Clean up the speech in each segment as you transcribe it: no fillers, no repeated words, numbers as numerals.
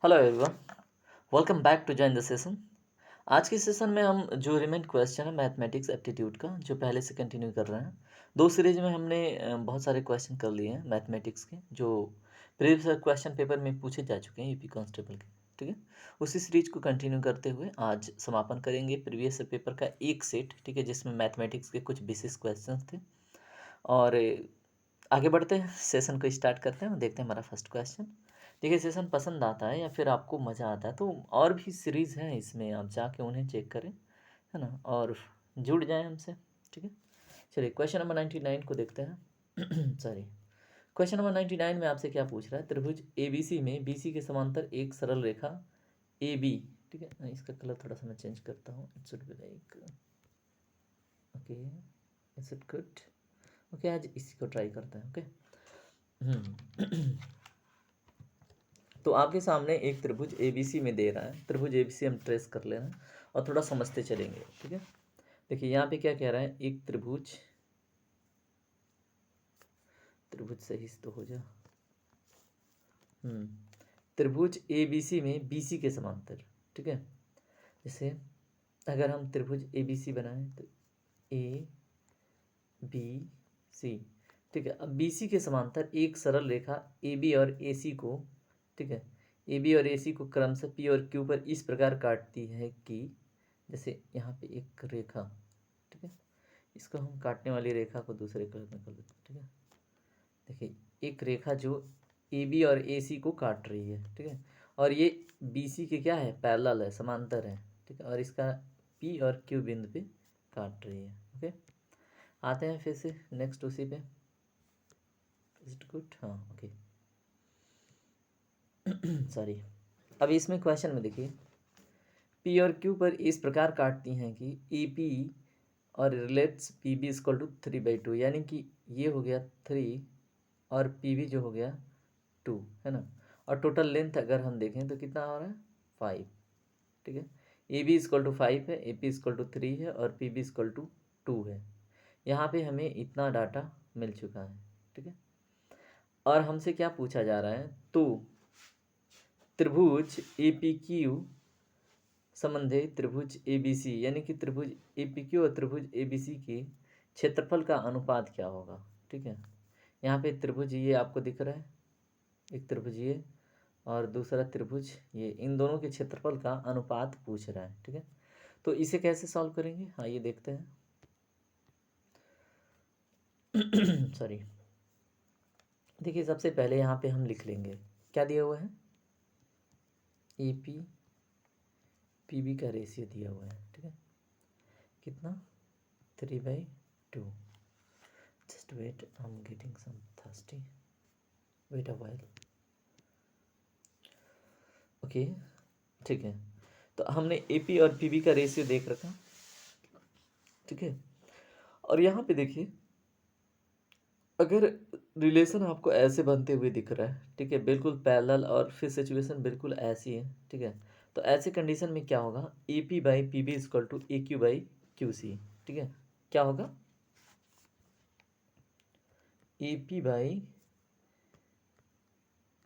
Hello everyone, welcome back to join the session. आज के session में हम जो रिमेन क्वेश्चन है मैथमेटिक्स एप्टीट्यूड का जो पहले से कंटिन्यू कर रहे हैं। दो सीरीज में हमने बहुत सारे क्वेश्चन कर लिए हैं मैथमेटिक्स के जो प्रीवियस क्वेश्चन पेपर में पूछे जा चुके हैं यूपी कांस्टेबल के। ठीक है, उसी सीरीज को कंटिन्यू करते हुए आज समापन करेंगे प्रीवियस पेपर का एक सेट। ठीक है, जिसमें मैथमेटिक्स के कुछ विशेष क्वेश्चन थे। और आगे बढ़ते हैं, सेशन को स्टार्ट करते हैं और देखते हैं हमारा फर्स्ट क्वेश्चन। देखिए, सेशन पसंद आता है या फिर आपको मज़ा आता है तो और भी सीरीज़ हैं इसमें, आप जाके उन्हें चेक करें, है ना, और जुड़ जाएं हमसे। ठीक है, चलिए क्वेश्चन नंबर 99 को देखते हैं। सॉरी, क्वेश्चन नंबर 99 में आपसे क्या पूछ रहा है? त्रिभुज ए बी सी में बी सी के समांतर एक सरल रेखा ए बी। ठीक है, इसका कलर थोड़ा सा मैं चेंज करता हूँ। It should be like okay, it's it good. Okay, आज इसी को ट्राई करते हैं। ओके, तो आपके सामने एक त्रिभुज एबीसी में दे रहा है। त्रिभुज एबीसी हम ट्रेस कर ले रहे हैं और थोड़ा समझते चलेंगे। ठीक है, देखिए यहाँ पे क्या कह रहा है, एक त्रिभुज, त्रिभुज सही से तो हो जा, त्रिभुज एबीसी में बीसी के समांतर। ठीक है, जैसे अगर हम त्रिभुज एबीसी बनाएं तो ए बी सी। ठीक है, अब बीसी के समांतर एक सरल रेखा ए बी और ए सी को, ठीक है, ए बी और ए सी को क्रमशः पी और क्यू पर इस प्रकार काटती है कि, जैसे यहाँ पे एक रेखा, ठीक है, इसको हम काटने वाली रेखा को दूसरे कलर में कर देते हैं। ठीक है, देखिए एक रेखा जो ए बी और ए सी को काट रही है। ठीक है, और ये बी सी के क्या है, पैरेलल है, समांतर है। ठीक है, और इसका पी और क्यू बिंदु पे काट रही है। ओके, आते हैं फिर से नेक्स्ट उसी पे। Is it good? हाँ, ओके। सॉरी, अब इसमें क्वेश्चन में देखिए, पी और क्यू पर इस प्रकार काटती हैं कि ए पी और relates P B equal to 3/2, यानी कि ये हो गया 3 और पी बी जो हो गया 2, है ना। और टोटल लेंथ अगर हम देखें तो कितना हो रहा है, 5। ठीक है, ए बी इक्वल टू 5 है, ए पी इक्वल टू 3 है और पी बी इक्वल टू 2 है। यहाँ पे हमें इतना डाटा मिल चुका है। ठीक है, और हमसे क्या पूछा जा रहा है, तो त्रिभुज ए पी क्यू संबंधी त्रिभुज ए बी सी, यानी कि त्रिभुज ए पी क्यू और त्रिभुज ए बी सी के क्षेत्रफल का अनुपात क्या होगा। ठीक है, यहाँ पे त्रिभुज ये आपको दिख रहा है, एक त्रिभुज ये और दूसरा त्रिभुज ये, इन दोनों के क्षेत्रफल का अनुपात पूछ रहा है। ठीक है, तो इसे कैसे सॉल्व करेंगे, आइए देखते हैं। सॉरी, देखिए सबसे पहले यहाँ पे हम लिख लेंगे, क्या दिया हुआ है, ए पी पी बी का रेशियो दिया हुआ है। ठीक है, कितना, 3/2। Just wait, I am getting some thirsty, wait a while. Okay, ठीक है, तो हमने ए पी और पी बी का रेशियो देख रखा। ठीक है, और यहाँ पे देखिए, अगर रिलेशन आपको ऐसे बनते हुए दिख रहा है, ठीक है, बिल्कुल पैरेलल, और फिर सिचुएशन बिल्कुल ऐसी है। ठीक है, तो ऐसे कंडीशन में क्या होगा, A P by P B equal to A Q by Q C. ठीक है, क्या होगा, A P by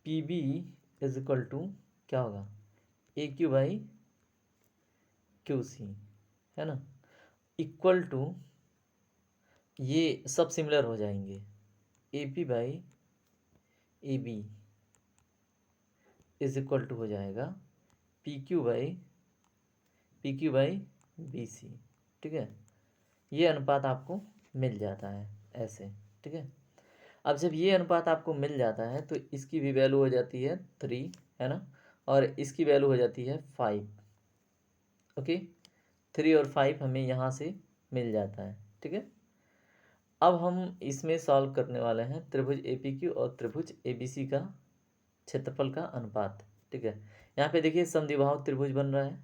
P B is equal to क्या होगा, A Q by Q C, है ना, इक्वल टू, ये सब सिमिलर हो जाएंगे, A P by A B is equal to हो जाएगा P Q by B C. ठीक है, ये अनुपात आपको मिल जाता है ऐसे। ठीक है, अब जब ये अनुपात आपको मिल जाता है तो इसकी भी वैल्यू हो जाती है 3, है ना, और इसकी वैल्यू हो जाती है 5। ओके, 3 और 5 हमें यहाँ से मिल जाता है। ठीक है, अब हम इसमें सॉल्व करने वाले हैं त्रिभुज ए पी क्यू और त्रिभुज ए बी सी का क्षेत्रफल का अनुपात। ठीक है, यहाँ पे देखिए समद्विबाहु त्रिभुज बन रहा है,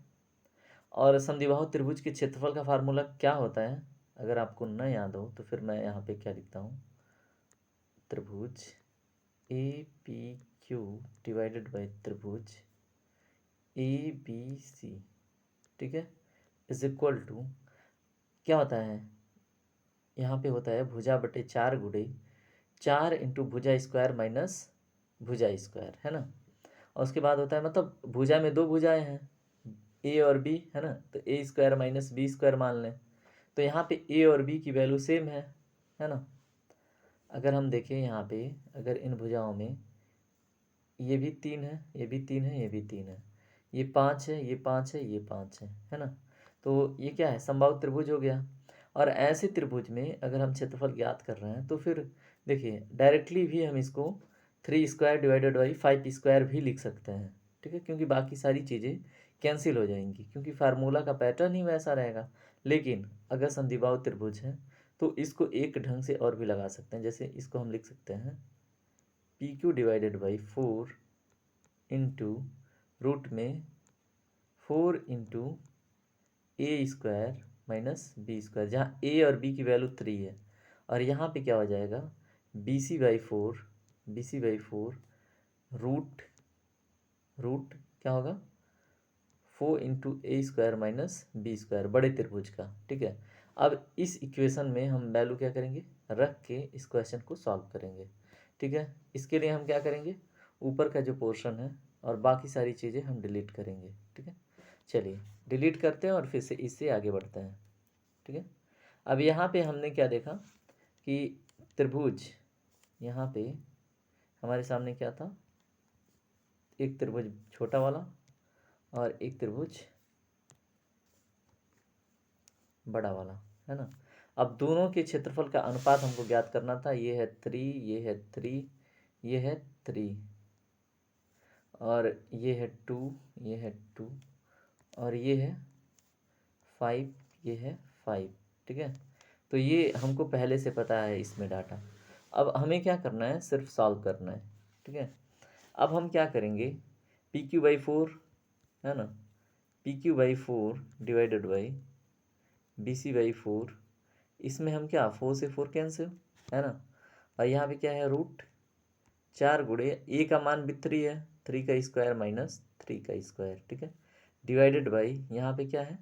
और समद्विबाहु त्रिभुज के क्षेत्रफल का फार्मूला क्या होता है, अगर आपको न याद हो तो फिर मैं यहाँ पे क्या लिखता हूँ, त्रिभुज A P Q divided by त्रिभुज ए बी सी, ठीक है, इज इक्वल टू क्या होता है, यहाँ पे होता है भुजा बटे 4 गुणे 4 इंटू भुजा स्क्वायर माइनस भुजा स्क्वायर, है ना, और उसके बाद होता है मतलब भुजा में दो भुजाएं हैं, ए और बी, है ना, तो ए स्क्वायर माइनस बी स्क्वायर मान लें। तो यहाँ पे ए और बी की वैल्यू सेम है ना। अगर हम देखें यहाँ पे, अगर इन भुजाओं में ये भी 3 है, ये भी 3 है, ये भी 3 है, ये 5 है, ये 5 है, ये 5 है ना। तो ये क्या है, समबाहु त्रिभुज हो गया। और ऐसे त्रिभुज में अगर हम क्षेत्रफल ज्ञात कर रहे हैं तो फिर देखिए डायरेक्टली भी हम इसको 3 स्क्वायर डिवाइडेड बाई 5 स्क्वायर भी लिख सकते हैं, ठीक है, क्योंकि बाकी सारी चीज़ें कैंसिल हो जाएंगी क्योंकि फार्मूला का पैटर्न ही वैसा रहेगा। लेकिन अगर समद्विबाहु त्रिभुज है तो इसको एक ढंग से और भी लगा सकते हैं, जैसे इसको हम लिख सकते हैं P Q divided by 4 into root में 4 into A square minus B square, जहाँ ए और बी की वैल्यू 3 है। और यहाँ पे क्या हो जाएगा, B C by four root root क्या होगा 4 into A square minus B square, बड़े त्रिभुज का, ठीक है। अब इस इक्वेशन में हम वैल्यू क्या करेंगे, रख के इस क्वेश्चन को सॉल्व करेंगे, ठीक है। इसके लिए हम क्या करेंगे, ऊपर का जो पोर्शन है और बाकी सारी चीज़ें हम डिलीट करेंगे, ठीक है। चलिए डिलीट करते हैं और फिर से इससे आगे बढ़ते हैं, ठीक है। अब यहाँ पे हमने क्या देखा कि त्रिभुज, यहाँ पे हमारे सामने क्या था, एक त्रिभुज छोटा वाला और एक त्रिभुज बड़ा वाला, है ना। अब दोनों के क्षेत्रफल का अनुपात हमको ज्ञात करना था, ये है 3, ये है 3, ये है 3, और ये है 2, ये है 2, और ये है 5, ये है 5, ठीक है। तो ये हमको पहले से पता है इसमें डाटा। अब हमें क्या करना है, सिर्फ सॉल्व करना है, ठीक है। अब हम क्या करेंगे, PQ/4 है ना, PQ/4 डिवाइडेड बाई BC/4, इसमें हम क्या 4 से 4 कैंसिल, है ना। और यहाँ पे क्या है रूट 4 गुणे ए का मान भी 3 है, 3 का स्क्वायर माइनस 3 का स्क्वायर, ठीक है, डिवाइडेड बाई यहाँ पे क्या है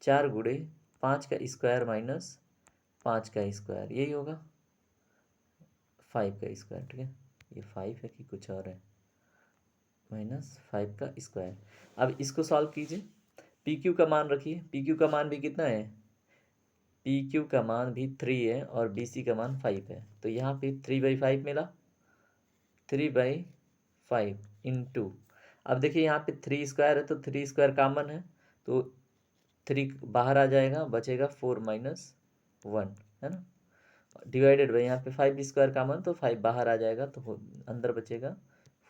4 गुणे 5 का स्क्वायर माइनस 5 का स्क्वायर, यही होगा 5 का स्क्वायर, ठीक है। ये 5 है कि कुछ और है, माइनस 5 का स्क्वायर। अब इसको सॉल्व कीजिए, पी क्यू का मान रखिए, पी क्यू का मान भी कितना है, पी क्यू का मान भी 3 है और बी सी का मान 5 है। तो यहाँ पे 3/5 मिला, 3/5 इंटू, अब देखिए यहाँ पे 3 स्क्वायर है तो 3 स्क्वायर कॉमन है, तो 3 बाहर आ जाएगा, बचेगा 4 माइनस 1, है ना, डिवाइडेड बाई यहाँ पे 5 स्क्वायर कॉमन, तो 5 बाहर आ जाएगा, तो अंदर बचेगा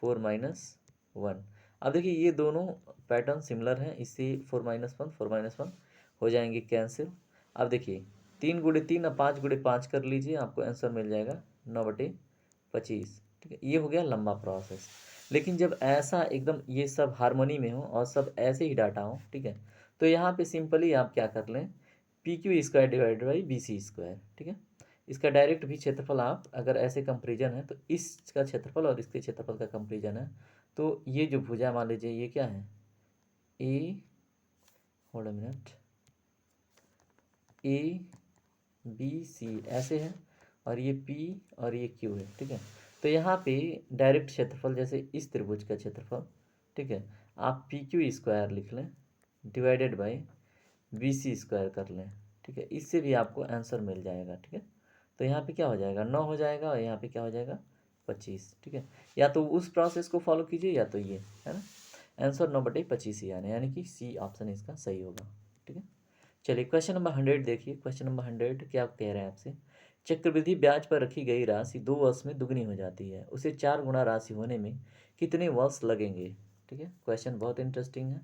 4 माइनस 1। अब देखिए ये दोनों पैटर्न सिमिलर हैं, इससे 4 - 1 हो जाएंगे कैंसिल। अब देखिए 3 गुणे 3 और 5 गुणे 5 कर लीजिए, आपको आंसर मिल जाएगा 9/25, ठीक है। ये हो गया लंबा प्रोसेस। लेकिन जब ऐसा एकदम ये सब हार्मनी में हो और सब ऐसे ही डाटा हो, ठीक है, तो यहाँ पे सिंपली आप क्या कर लें, PQ² डिवाइडेड बाई BC², ठीक है। इसका डायरेक्ट भी क्षेत्रफल आप अगर ऐसे कंपेरिजन है तो इसका क्षेत्रफल और इसके क्षेत्रफल का कंपेरिजन है, तो ये जो भुजा मान लीजिए ये क्या है, ए, होल्ड अ मिनट, ABC ऐसे है, और ये P और ये Q है, ठीक है। तो यहाँ पे डायरेक्ट क्षेत्रफल जैसे इस त्रिभुज का क्षेत्रफल, ठीक है, आप PQ² लिख लें डिवाइडेड बाई BC² कर लें, ठीक है, इससे भी आपको आंसर मिल जाएगा, ठीक है। तो यहाँ पे क्या हो जाएगा 9 हो जाएगा, और यहाँ पे क्या हो जाएगा 25, ठीक है। या तो उस प्रोसेस को फॉलो कीजिए या तो ये, है ना, आंसर 9/25 ही आने, यानी कि सी ऑप्शन इसका सही होगा, ठीक है। चलिए क्वेश्चन नंबर 100 देखिए, क्वेश्चन नंबर 100 क्या कह रहे हैं आपसे, चक्रवृद्धि ब्याज पर रखी गई राशि 2 वर्ष में दुगनी हो जाती है, उसे 4 गुना राशि होने में कितने वर्ष लगेंगे, ठीक है। क्वेश्चन बहुत इंटरेस्टिंग है।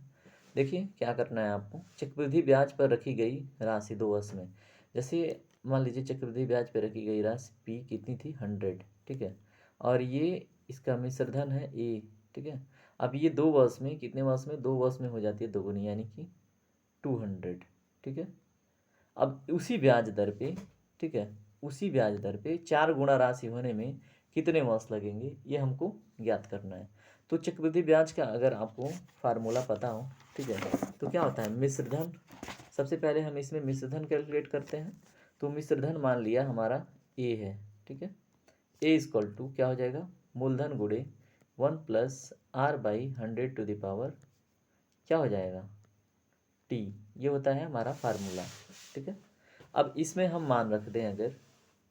देखिए क्या करना है आपको, चक्रवृद्धि ब्याज पर रखी गई राशि 2 वर्ष में, जैसे मान लीजिए चक्रवृद्धि ब्याज पर रखी गई राशि पी कितनी थी 100, ठीक है, और ये इसका मिश्र धन है ए, ठीक है। अब ये 2 वर्ष में, कितने वर्ष में, 2 वर्ष में हो जाती है दोगुनी, यानी कि 200, ठीक है। अब उसी ब्याज दर पे, ठीक है, उसी ब्याज दर पे 4 गुना राशि होने में कितने वर्ष लगेंगे, ये हमको ज्ञात करना है। तो चक्रवृद्धि ब्याज का अगर आपको फार्मूला पता हो, ठीक है, तो क्या होता है मिश्र धन, सबसे पहले हम इसमें मिश्र धन कैलकुलेट करते हैं। तो मिश्र धन मान लिया हमारा ए है, ठीक है, ए इक्वल टू क्या हो जाएगा, मूलधन गुणे 1+r/100 क्या हो जाएगा t। ये होता है हमारा फार्मूला। ठीक है, अब इसमें हम मान रख दें अगर,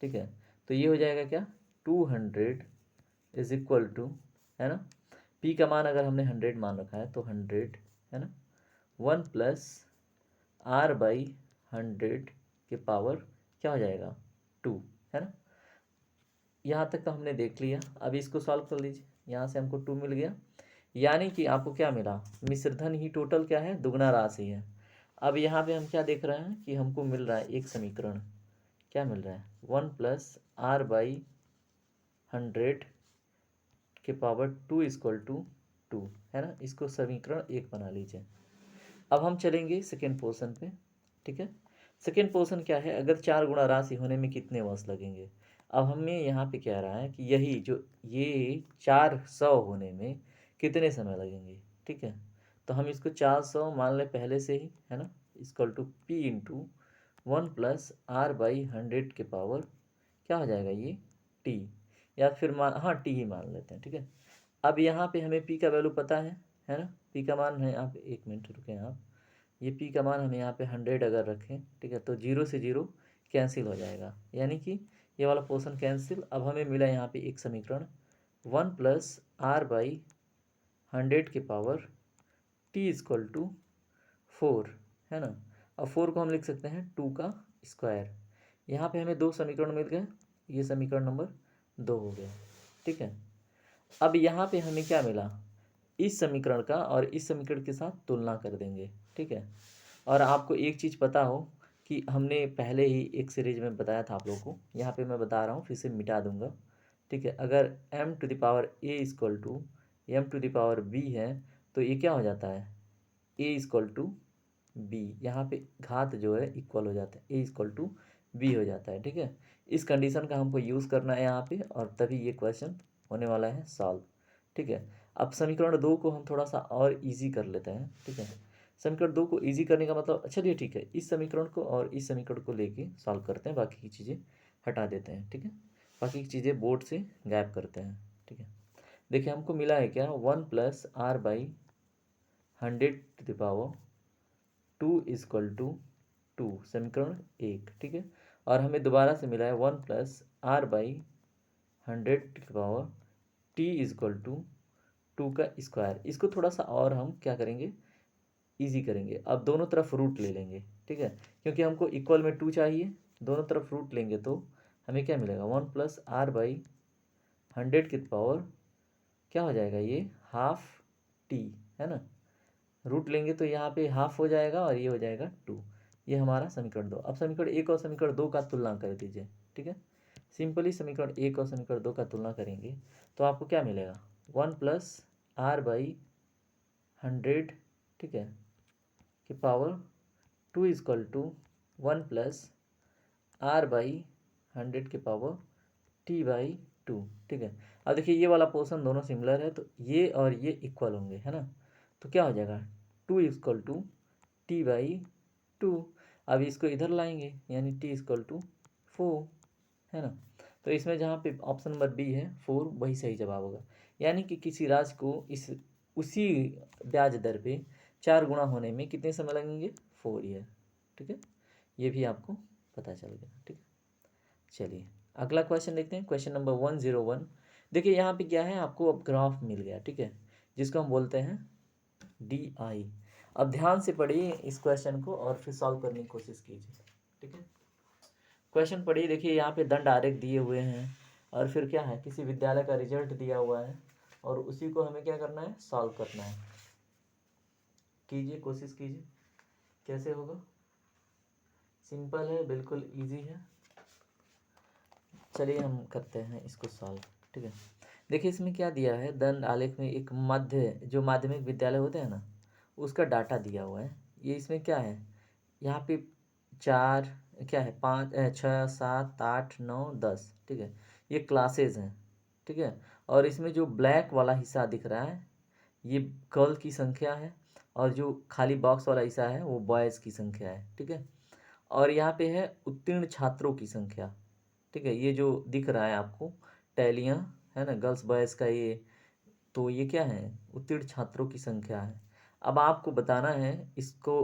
ठीक है, तो ये हो जाएगा क्या 200 इज इक्वल टू, है ना, p का मान अगर हमने 100 मान रखा है तो 100, है ना, 1+r/100 के पावर क्या हो जाएगा 2, है ना। यहाँ तक तो हमने देख लिया। अब इसको सॉल्व कर लीजिए। यहाँ से हमको 2 मिल गया, यानी कि आपको क्या मिला, मिश्रधन ही टोटल क्या है, दुगना राशि है। अब यहाँ पे हम क्या देख रहे हैं कि हमको मिल रहा है एक समीकरण, क्या मिल रहा है 1+r/100 के पावर 2 इक्वल टू 2, है ना। इसको समीकरण 1 बना लीजिए। अब हम चलेंगे सेकेंड पोर्शन पे। ठीक है, सेकेंड पोर्शन क्या है, अगर 4 गुणा राशि होने में कितने वर्ष लगेंगे। अब हमें यहाँ पे कह रहा है कि यही जो ये 400 होने में कितने समय लगेंगे। ठीक है, तो हम इसको 400 मान लें पहले से ही, है ना, equal to p into 1+r/100 के पावर क्या हो जाएगा ये t, या फिर मान, हाँ t ही मान लेते हैं। ठीक है, अब यहाँ पे हमें p का वैल्यू पता है ना, p का मान है, आप 1 मिनट रुकें आप, ये p का मान हम यहाँ पे 100 अगर रखें, ठीक है, तो 0 से 0 कैंसिल हो जाएगा, यानी कि ये वाला पोर्शन कैंसिल। अब हमें मिला यहाँ पे एक समीकरण 1+r/100 के पावर t इक्वल टू 4, है ना। अब 4 को हम लिख सकते हैं 2 का स्क्वायर। यहाँ पे हमें 2 समीकरण मिल गए, ये समीकरण नंबर 2 हो गया। ठीक है, अब यहाँ पे हमें क्या मिला, इस समीकरण का और इस समीकरण के साथ तुलना कर देंगे। ठीक है, और आपको एक चीज़ पता हो कि हमने पहले ही एक सीरीज में बताया था आप लोगों को, यहाँ पे मैं बता रहा हूँ, फिर से मिटा दूंगा। ठीक है, अगर m⁴ a equal to m⁴b है तो ये क्या हो जाता है a इक्वल टू b, यहाँ पे घात जो है इक्वल हो जाता है, a इक्वल टू b हो जाता है। ठीक है, इस कंडीशन का हमको यूज़ करना है यहाँ पे, और तभी ये क्वेश्चन होने वाला है सॉल्व। ठीक है, अब समीकरण 2 को हम थोड़ा सा और इजी कर लेते हैं। ठीक है, समीकरण 2 को इजी करने का मतलब, चलिए ठीक है, इस समीकरण को और इस समीकरण को लेके सॉल्व करते हैं, बाकी की चीज़ें हटा देते हैं। ठीक है, बाकी की चीज़ें बोर्ड से गायब करते हैं। ठीक है, देखिए हमको मिला है क्या 1+r/100 2 इक्वल टू 2, समीकरण 1। ठीक है, और हमें दोबारा से मिला है 1+r/100 की पावर t इक्वल टू 2 का स्क्वायर। इसको थोड़ा सा और हम क्या करेंगे, इजी करेंगे। अब दोनों तरफ रूट ले लेंगे। ठीक है, क्योंकि हमको इक्वल में 2 चाहिए, दोनों तरफ रूट लेंगे तो हमें क्या मिलेगा 1+r/100 की पावर क्या हो जाएगा ये हाफ t, है ना। रूट लेंगे तो यहाँ पे हाफ हो जाएगा और ये हो जाएगा 2। ये हमारा समीकरण 2। अब समीकरण 1 और समीकरण 2 का तुलना कर दीजिए। ठीक है, सिंपली समीकरण 1 और समीकरण 2 का तुलना करेंगे तो आपको क्या मिलेगा 1+r/100, ठीक है, की पावर 2 इक्वल टू 1+r/100 के पावर t/2। ठीक है, अब देखिए ये वाला पोर्शन दोनों सिमिलर है तो ये और ये इक्वल होंगे, है ना, तो क्या हो जाएगा 2 इक्वल टू t/2। अब इसको इधर लाएंगे यानी t इक्वल टू 4, है ना। तो इसमें जहाँ पे ऑप्शन नंबर बी है 4 वही सही जवाब होगा, यानी कि किसी राशि को इस उसी ब्याज दर पे 4 गुणा होने में कितने समय लगेंगे 4 ईयर। ठीक है, ये भी आपको पता चल गया। ठीक है, चलिए अगला क्वेश्चन देखते हैं, क्वेश्चन नंबर 101। देखिए यहाँ पे क्या है, आपको अब ग्राफ मिल गया। ठीक है, जिसको हम बोलते हैं DI। अब ध्यान से पढ़िए इस क्वेश्चन को और फिर सॉल्व करने की कोशिश कीजिए। ठीक है, क्वेश्चन पढ़िए। देखिए यहाँ पे दंड आरेख दिए हुए हैं और फिर क्या है, किसी विद्यालय का रिजल्ट दिया हुआ है और उसी को हमें क्या करना है, सॉल्व करना है। कीजिए, कोशिश कीजिए, कैसे होगा। सिंपल है, बिल्कुल इजी है। चलिए हम करते हैं इसको सॉल्व। ठीक है, देखिए इसमें क्या दिया है, दंड आलेख में एक मध्य जो माध्यमिक विद्यालय होते हैं ना उसका डाटा दिया हुआ है। ये इसमें क्या है, यहाँ पे 4 क्या है 5 6 7 8 9 10। ठीक है, ये क्लासेस हैं। ठीक है, और इसमें जो ब्लैक वाला हिस्सा दिख रहा है ये गर्ल की संख्या है और जो खाली बॉक्स वाला हिस्सा है वो बॉयज़ की संख्या है। ठीक है, और यहाँ पे है उत्तीर्ण छात्रों की संख्या। ठीक है, ये जो दिख रहा है आपको टैलियाँ, है ना, गर्ल्स बॉयज़ का ये तो ये क्या है, उत्तीर्ण छात्रों की संख्या है। अब आपको बताना है इसको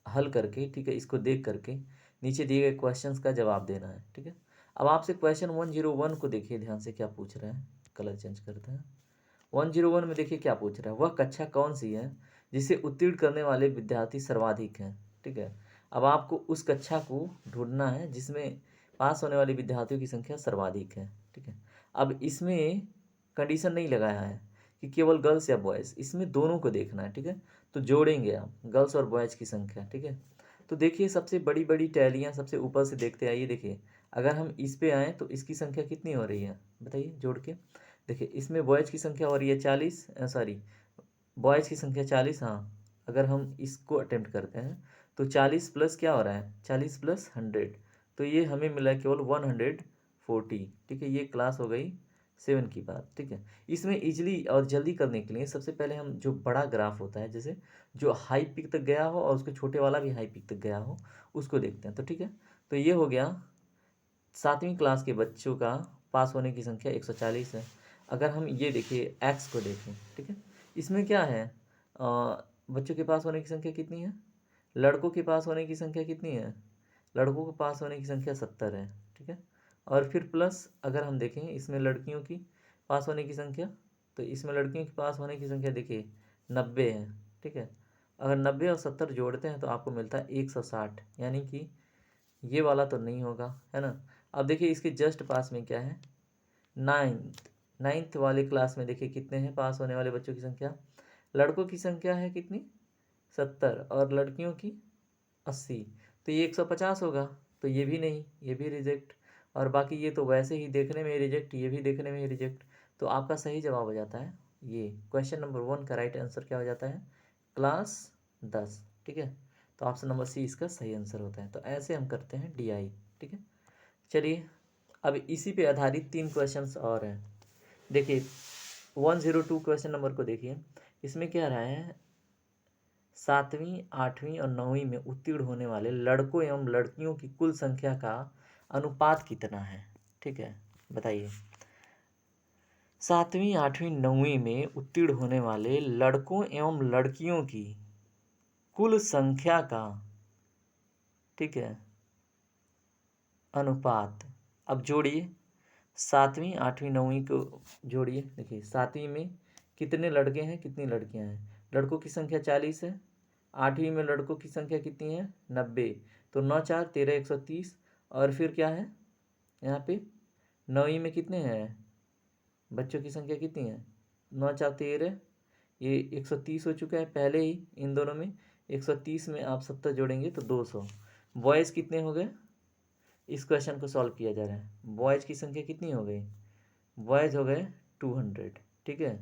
हल करके, ठीक है, इसको देख करके नीचे दिए गए क्वेश्चंस का जवाब देना है, ठीक है। अब आपसे क्वेश्चन 101 को देखिए ध्यान से, क्या पूछ रहे हैं, कलर चेंज करते हैं। 101 में देखिए क्या पूछ रहा है, वह कक्षा कौन सी है जिसे उत्तीर्ण करने वाले विद्यार्थी सर्वाधिक हैं, ठीक है। अब आपको उस कक्षा को ढूंढना है जिसमें पास होने वाले विद्यार्थियों की संख्या सर्वाधिक है, ठीक है। अब इसमें कंडीशन नहीं लगाया है कि केवल गर्ल्स या बॉयज़, इसमें दोनों को देखना है, ठीक है। तो जोड़ेंगे आप गर्ल्स और बॉयज़ की संख्या, ठीक है। तो देखिए सबसे बड़ी बड़ी टैलियाँ सबसे ऊपर से देखते आइए, देखिए अगर हम इस पे आएँ तो इसकी संख्या कितनी हो रही है बताइए जोड़ के। देखिए इसमें बॉयज़ की संख्या हो रही है 40, सॉरी बॉयज़ की संख्या 40, हाँ। अगर हम इसको अटेम्प्ट करते हैं तो 40 प्लस क्या हो रहा है, 40 प्लस 100, तो ये हमें मिला केवल 140, ठीक है। ये क्लास हो गई 7 की बात, ठीक है। इसमें इजीली और जल्दी करने के लिए सबसे पहले हम जो बड़ा ग्राफ होता है, जैसे जो हाई पिक तक गया हो और उसके छोटे वाला भी हाई पिक तक गया हो, उसको देखते हैं। तो ठीक है, तो ये हो गया 7वीं क्लास के बच्चों का पास होने की संख्या 140 है। अगर हम ये देखिए एक्स को देखें, ठीक है, इसमें क्या है, बच्चों के पास होने की संख्या कितनी है, लड़कों के पास होने की संख्या कितनी है, लड़कों के पास होने की संख्या 70 है, ठीक है। और फिर प्लस अगर हम देखें इसमें लड़कियों की पास होने की संख्या, तो इसमें लड़कियों के पास होने की संख्या देखिए 90 है, ठीक है। अगर 90 और 70 जोड़ते हैं तो आपको मिलता है 160, यानी कि ये वाला तो नहीं होगा, है ना। अब देखिए इसके जस्ट पास में क्या है, नाइन्थ वाले क्लास में देखिए कितने हैं पास होने वाले बच्चों की संख्या, लड़कों की संख्या है कितनी 70 और लड़कियों की 80, तो ये 150 होगा। तो ये भी नहीं, ये भी रिजेक्ट, और बाकी ये तो वैसे ही देखने में रिजेक्ट, ये भी देखने में रिजेक्ट। तो आपका सही जवाब हो जाता है ये क्वेश्चन नंबर 1 का राइट आंसर क्या हो जाता है, क्लास 10, ठीक है। तो ऑप्शन नंबर सी इसका सही आंसर होता है। तो ऐसे हम करते हैं DI, ठीक है। चलिए अब इसी पे आधारित 3 क्वेश्चंस और हैं। देखिए 102 क्वेश्चन नंबर को देखिए, इसमें क्या रहा है, 7वीं 8वीं और 9वीं में उत्तीर्ण होने वाले लड़कों एवं लड़कियों की कुल संख्या का अनुपात कितना है, ठीक है, बताइए। 7वीं 8वीं 9वीं में उत्तीर्ण होने वाले लड़कों एवं लड़कियों की कुल संख्या का, ठीक है, अनुपात। अब जोड़िए 7वीं 8वीं 9वीं को जोड़िए, देखिए 7वीं में कितने लड़के हैं कितनी लड़कियां हैं, लड़कों की संख्या 40 है, 8वीं में लड़कों की संख्या कितनी है 90, तो 9 4 13 130, और फिर क्या है यहाँ पे 9वीं में कितने हैं बच्चों की संख्या कितनी है, 9 4 13, ये 130 हो चुका है पहले ही इन दोनों में, 130 में आप 70 जोड़ेंगे तो 200। बॉयज़ कितने हो गए, इस क्वेश्चन को सॉल्व किया जा रहा है, बॉयज़ की संख्या कितनी हो गई, बॉयज़ हो गए 200, ठीक है।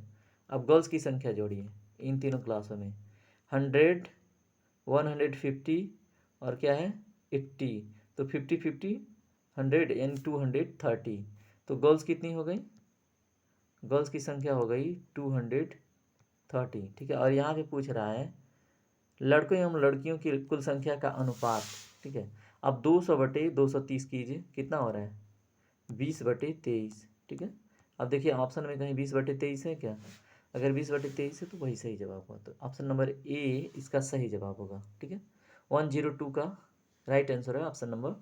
अब गर्ल्स की संख्या जोड़िए इन तीनों क्लासों में, 100 150 और क्या है 80, तो 50 50 100 यानी 230, तो गर्ल्स कितनी हो गई, गर्ल्स की संख्या हो गई 230, ठीक है। और यहाँ पे पूछ रहा है लड़कों एवं लड़कियों की कुल संख्या का अनुपात, ठीक है। अब 200/230 कीजिए, कितना हो रहा है 20/23, ठीक है। अब देखिए ऑप्शन में कहीं 20/23 है क्या, अगर 20/23 है तो वही सही जवाब होगा, तो ऑप्शन नंबर ए इसका सही जवाब होगा, ठीक है। 102 का राइट आंसर है ऑप्शन नंबर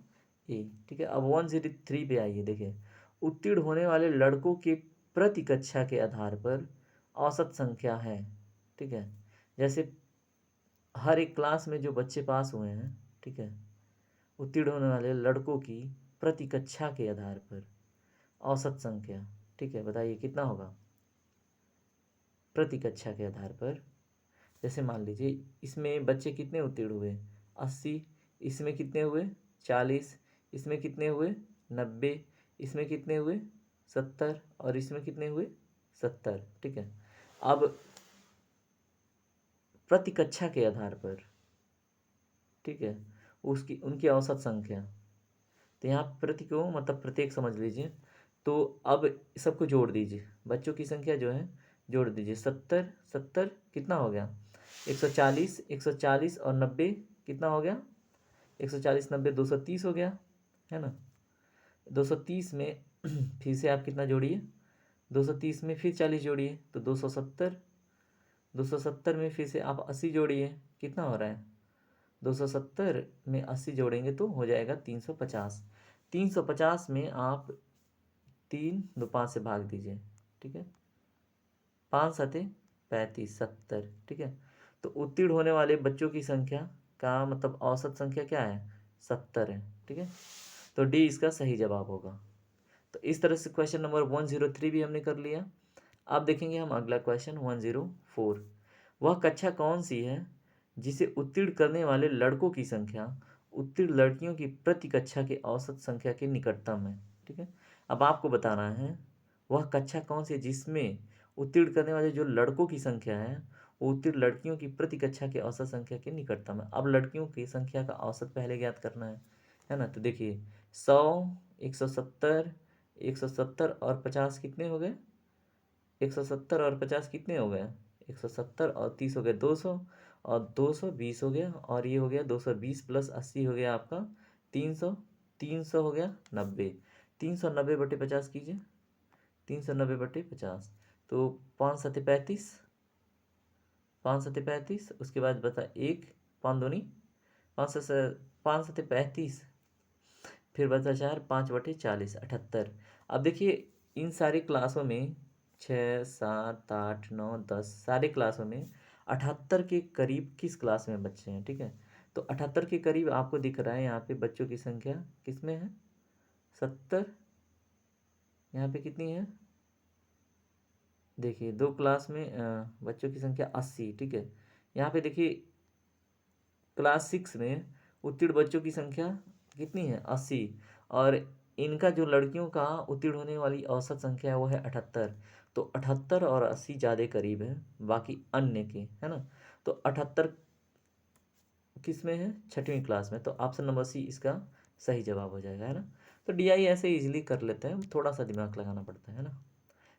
ए, ठीक है। अब 103 पे आइए, देखिए उत्तीर्ण होने वाले लड़कों के प्रति कक्षा के आधार पर औसत संख्या है, ठीक है। जैसे हर एक क्लास में जो बच्चे पास हुए हैं, ठीक है, उत्तीर्ण होने वाले लड़कों की प्रति कक्षा के आधार पर औसत संख्या, ठीक है, बताइए कितना होगा प्रति कक्षा के आधार पर। जैसे मान लीजिए इसमें बच्चे कितने उत्तीर्ण हुए 80, इसमें कितने हुए 40, इसमें कितने हुए 90, इसमें कितने हुए 70 और इसमें कितने हुए 70, ठीक है। अब प्रति कक्षा के आधार पर, ठीक है, उसकी उनकी औसत संख्या, तो यहाँ प्रति को मतलब प्रत्येक समझ लीजिए। तो अब सबको जोड़ दीजिए, बच्चों की संख्या जो है जोड़ दीजिए, 70 70 कितना हो गया 140, 140 और 90 कितना हो गया 140 90 230 हो गया, है ना। 230 में फिर से आप कितना जोड़िए 230 में फिर 40 जोड़िए तो 270। 270 में फिर से आप 80 जोड़िए, कितना हो रहा है? 270 में 80 जोड़ेंगे तो हो जाएगा 350। 350 में आप 3 2 5 से भाग दीजिए, ठीक है। 5 7 35 70, ठीक है। तो उत्तीर्ण होने वाले बच्चों की संख्या का मतलब औसत संख्या क्या है? 70 है, ठीक है। तो डी इसका सही जवाब होगा। तो इस तरह से क्वेश्चन नंबर 103 भी हमने कर लिया। अब देखेंगे हम अगला क्वेश्चन 104। वह कक्षा कौन सी है जिसे उत्तीर्ण करने वाले लड़कों की संख्या उत्तीर्ण लड़कियों की प्रति कक्षा के औसत संख्या के निकटतम है, ठीक है। अब आपको बताना है वह कक्षा कौन सी है जिसमें उत्तीर्ण करने वाले जो लड़कों की संख्या है वो उत्तीर्ण लड़कियों की प्रति कक्षा के औसत संख्या के निकटतम है। अब लड़कियों की संख्या का औसत पहले ज्ञात करना है ना। तो देखिए 100, 170, 170 और 50 कितने हो गए? 170 और 50 कितने हो गए? 170 और 30 हो गए 200, और 220 हो गया, और ये हो गया 220 प्लस 80 हो गया आपका 300। 300 हो गया 90। 390/50 कीजिए, 390/50। तो 5 7 35, 5 7 35। उसके बाद बता एक, 5 दूनी 5 7 35, फिर बचा 4, 5/40 78। अब देखिए इन सारी क्लासों में 6 7 8 9 10 सारे क्लासों में 78 के करीब किस क्लास में बच्चे हैं, ठीक है। तो 78 के करीब आपको दिख रहा है यहाँ पे बच्चों की संख्या किस में है? 70। यहाँ पे कितनी है? देखिए दो क्लास में बच्चों की संख्या 80, ठीक है। यहाँ पे देखिए क्लास 6 में उत्तीर्ण बच्चों की संख्या कितनी है? 80। और इनका जो लड़कियों का उत्तीर्ण होने वाली औसत संख्या है वो है 78। तो 78 और 80 ज़्यादा करीब है बाकी अन्य के, है ना। तो 78 किस में है? 6वीं क्लास में। तो ऑप्शन नंबर सी इसका सही जवाब हो जाएगा, है ना। तो डीआई ऐसे इजीली कर लेते हैं, थोड़ा सा दिमाग लगाना पड़ता है ना।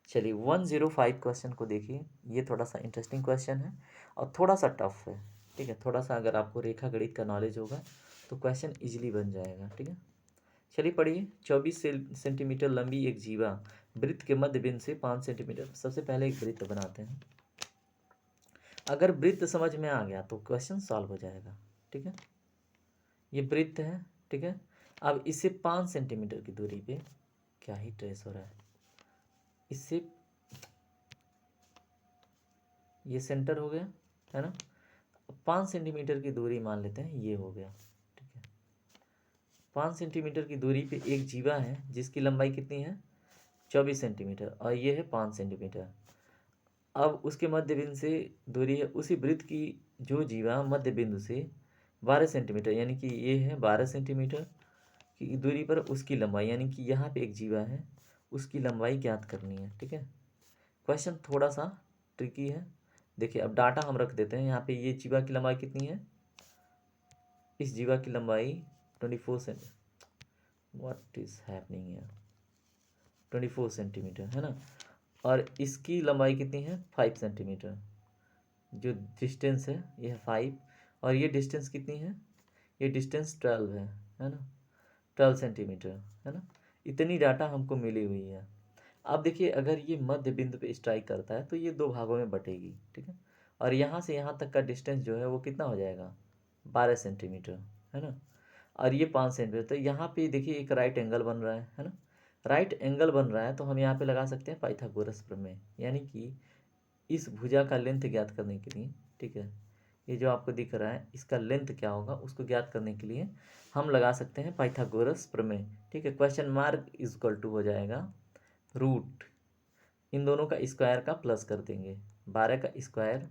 चलिए 105 क्वेश्चन को देखिए। ये थोड़ा सा इंटरेस्टिंग क्वेश्चन है और थोड़ा सा टफ है, ठीक है। थोड़ा सा अगर आपको रेखा गणित का नॉलेज होगा तो क्वेश्चन इजीली बन जाएगा, ठीक है। चलिए पढ़िए। 24 सेंटीमीटर लंबी एक जीवा वृत्त के मध्य बिंदु से 5 सेंटीमीटर। सबसे पहले एक वृत्त बनाते हैं। अगर वृत्त समझ में आ गया तो क्वेश्चन सॉल्व हो जाएगा, ठीक है। ये वृत्त है, ठीक है। अब इससे 5 सेंटीमीटर की दूरी पे क्या ही ट्रेस हो रहा है, इससे ये सेंटर हो गया, है ना। 5 सेंटीमीटर की दूरी मान लेते हैं ये हो गया, ठीक है। 5 सेंटीमीटर की दूरी पे एक जीवा है जिसकी लंबाई कितनी है? 24 सेंटीमीटर, और ये है 5 सेंटीमीटर। अब उसके मध्य बिंदु से दूरी है उसी वृत्त की जो जीवा मध्य बिंदु से 12 सेंटीमीटर, यानी कि ये है 12 सेंटीमीटर की दूरी पर उसकी लंबाई, यानी कि यहाँ पे एक जीवा है उसकी लंबाई ज्ञात करनी है, ठीक है। क्वेश्चन थोड़ा सा ट्रिकी है। देखिए अब डाटा हम रख देते हैं। यहाँ पे ये जीवा की लंबाई कितनी है? इस जीवा की लंबाई 24 centi what is happening here 24 centimetre, है ना। और इसकी लंबाई कितनी है? 5 सेंटीमीटर। जो डिस्टेंस है ये है 5, और ये डिस्टेंस कितनी है? ये डिस्टेंस 12 है ना। 12 सेंटीमीटर, है ना। इतनी डाटा हमको मिली हुई है। अब देखिए अगर ये मध्य बिंदु पे स्ट्राइक करता है तो ये दो भागों में बटेगी, ठीक है। और यहाँ से यहाँ तक का डिस्टेंस जो है वो कितना हो जाएगा? 12 सेंटीमीटर, है ना। और ये 5 सेंटीमीटर। तो यहाँ पे देखिए एक राइट एंगल बन रहा है ना। राइट एंगल बन रहा है तो हम यहाँ पे लगा सकते हैं पाइथागोरस प्रमेय, यानी कि इस भुजा का लेंथ ज्ञात करने के लिए, ठीक है। ये जो आपको दिख रहा है इसका लेंथ क्या होगा उसको ज्ञात करने के लिए हम लगा सकते हैं पाइथागोरस प्रमेय, ठीक है। Question mark is equal to हो जाएगा रूट इन दोनों का स्क्वायर का प्लस कर देंगे। 12 का स्क्वायर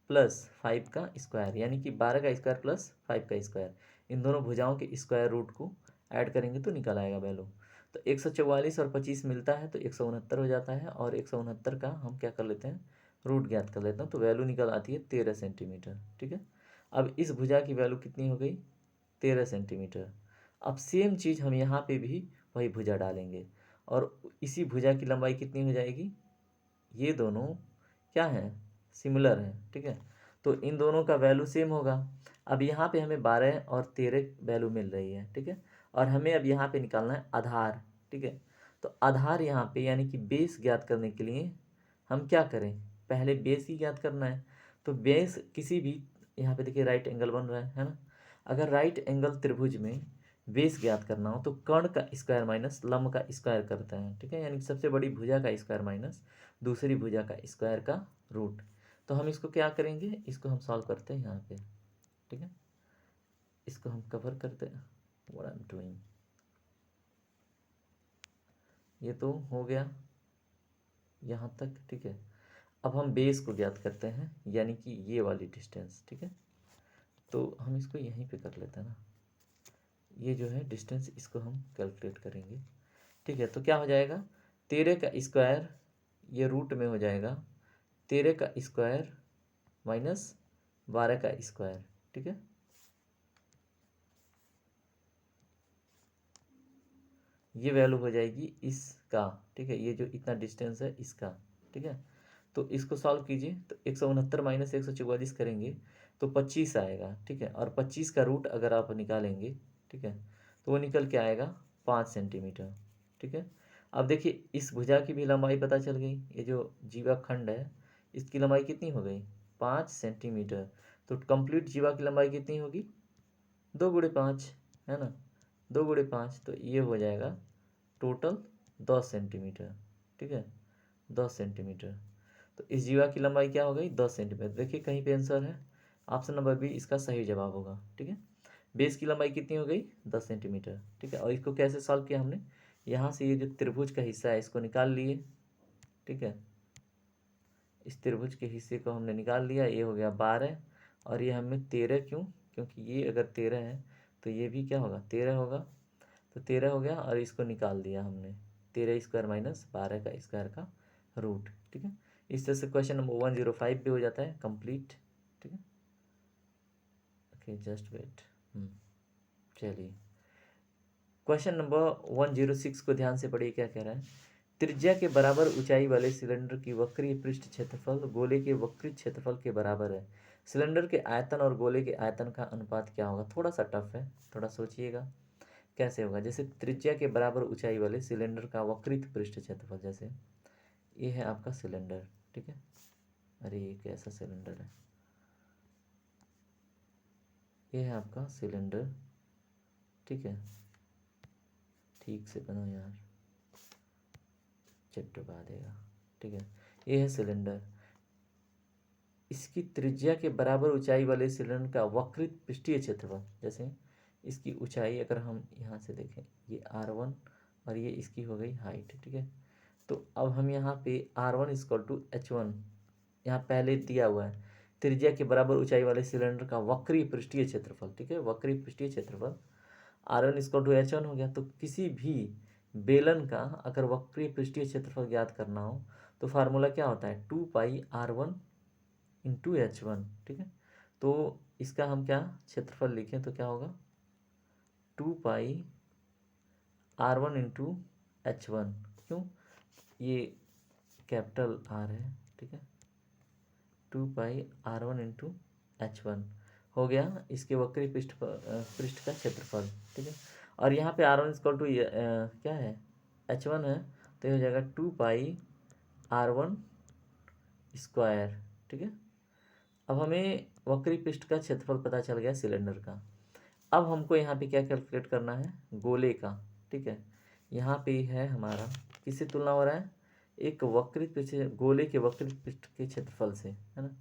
प्लस 5 का स्क्वायर, यानी कि 12 का स्क्वायर प्लस 5 का स्क्वायर। इन दोनों भुजाओं के स्क्वायर रूट को ऐड करेंगे तो निकल आएगा वैल्यू। तो 144 और 25 मिलता है तो 169 हो जाता है, और 169 का हम क्या कर लेते हैं? रूट ज्ञात कर लेते हैं। तो वैल्यू निकल आती है 13 सेंटीमीटर, ठीक है। अब इस भुजा की वैल्यू कितनी हो गई? 13 सेंटीमीटर। अब सेम चीज़ हम यहाँ पे भी वही भुजा डालेंगे, और इसी भुजा की लंबाई कितनी हो जाएगी? ये दोनों क्या हैं? सिमिलर हैं, ठीक है। तो इन दोनों का वैल्यू सेम होगा। अब यहाँ पे हमें 12 और 13 वैल्यू मिल रही है, ठीक है। और हमें अब यहाँ पे निकालना है आधार, ठीक है। तो आधार यहाँ पे यानी कि बेस ज्ञात करने के लिए हम क्या करें, पहले बेस ही ज्ञात करना है। तो बेस किसी भी, यहाँ पे देखिए राइट एंगल बन रहा है ना। अगर राइट एंगल त्रिभुज में बेस ज्ञात करना हो तो कर्ण का स्क्वायर माइनस लंब का स्क्वायर करते हैं, ठीक है। यानी कि सबसे बड़ी भुजा का स्क्वायर माइनस दूसरी भुजा का स्क्वायर का रूट। तो हम इसको क्या करेंगे, इसको हम सॉल्व करते हैं यहाँ पे, ठीक है। इसको हम कवर करते हैं, व्हाट आई एम डूइंग। ये तो हो गया यहाँ तक, ठीक है। अब हम बेस को ज्ञात करते हैं यानी कि ये वाली डिस्टेंस, ठीक है। तो हम इसको यहीं पे कर लेते हैं ना, ये जो है डिस्टेंस, इसको हम कैलकुलेट करेंगे, ठीक है। तो क्या हो जाएगा, 13 का स्क्वायर ये रूट में हो जाएगा 13 का स्क्वायर माइनस 12 का स्क्वायर, ठीक है। ये वैल्यू हो जाएगी इसका, ठीक है। ये जो इतना डिस्टेंस है इसका, ठीक है। तो इसको सॉल्व कीजिए तो 169 माइनस 144 करेंगे तो 25 आएगा, ठीक है। और 25 का रूट अगर आप निकालेंगे, ठीक है, तो वो निकल के आएगा 5 सेंटीमीटर, ठीक है। अब देखिए इस भुजा की भी लंबाई पता चल गई, ये जो जीवा खंड है इसकी लंबाई कितनी हो गई, 5 सेंटीमीटर। तो कंप्लीट जीवा की लंबाई कितनी होगी, 2 × 5, है ना, 2 × 5, तो ये हो जाएगा टोटल 10 सेंटीमीटर, ठीक है, 10 सेंटीमीटर। तो इस जीवा की लंबाई क्या हो गई, 10 सेंटीमीटर। देखिए कहीं पे आंसर है, ऑप्शन नंबर बी इसका सही जवाब होगा, ठीक है। बेस की लंबाई कितनी हो गई, 10 सेंटीमीटर, ठीक है। और इसको कैसे सॉल्व किया हमने, यहाँ से ये जो त्रिभुज का हिस्सा है इसको निकाल लिए, ठीक है। इस त्रिभुज के हिस्से को हमने निकाल लिया, ये हो गया 12 और ये हमें 13, क्यों, क्योंकि ये अगर 13 है तो ये भी क्या होगा, 13 होगा। तो 13 हो गया और इसको निकाल दिया हमने, 13 स्क्वायर माइनस 12 का स्क्वायर का रूट, ठीक है। इस तरह से क्वेश्चन नंबर 105 भी हो जाता है कंप्लीट, ठीक है। ओके जस्ट वेट, चलिए क्वेश्चन नंबर 106 को ध्यान से पढ़िए, क्या कह रहा है। त्रिज्या के बराबर ऊंचाई वाले सिलेंडर की वक्रीय पृष्ठ क्षेत्रफल गोले के वक्री क्षेत्रफल के बराबर है। सिलेंडर के आयतन और गोले के आयतन का अनुपात क्या होगा, थोड़ा सा टफ है, थोड़ा सोचिएगा कैसे होगा। जैसे त्रिज्या के बराबर ऊंचाई वाले सिलेंडर का वक्रित पृष्ठ क्षेत्रफल, जैसे ये है आपका सिलेंडर, ठीक है। अरे ये कैसा सिलेंडर है, ये है आपका सिलेंडर, ठीक है। ठीक से बनो यार, चिप डुबा देगा, ठीक है। ये है सिलेंडर, इसकी त्रिज्या के बराबर ऊंचाई वाले सिलेंडर का वक्रित पृष्ठीय क्षेत्रफल, जैसे इसकी ऊंचाई अगर हम यहाँ से देखें, ये R1 और ये इसकी हो गई हाइट, ठीक है। तो अब हम यहाँ पे R1 = H1 यहाँ पहले दिया हुआ है, त्रिज्या के बराबर ऊंचाई वाले सिलेंडर का वक्रीय पृष्ठीय क्षेत्रफल, ठीक है, वक्रीय पृष्ठीय क्षेत्रफल R1 = H1 हो गया। तो किसी भी बेलन का अगर वक्रीय पृष्ठीय क्षेत्रफल ज्ञात करना हो तो फार्मूला क्या होता है, 2πr1 × H1, ठीक है। तो इसका हम क्या क्षेत्रफल लिखें तो क्या होगा, 2πr1 × H1, क्यों, ये कैपिटल R है, ठीक है। 2πr1 × H1 हो गया इसके वक्री पृष्ठ का क्षेत्रफल, ठीक है। और यहाँ पे R1 क्या है, H1 है, तो ये हो जाएगा 2πr1 स्क्वायर, ठीक है। अब हमें वक्री पृष्ठ का क्षेत्रफल पता चल गया सिलेंडर का। अब हमको यहाँ पे क्या कैलकुलेट करना है, गोले का, ठीक है। यहाँ पे है हमारा किससे तुलना हो रहा है, एक वक्रित पृष्ठ, गोले के वक्रित पृष्ठ के क्षेत्रफल से, है ना।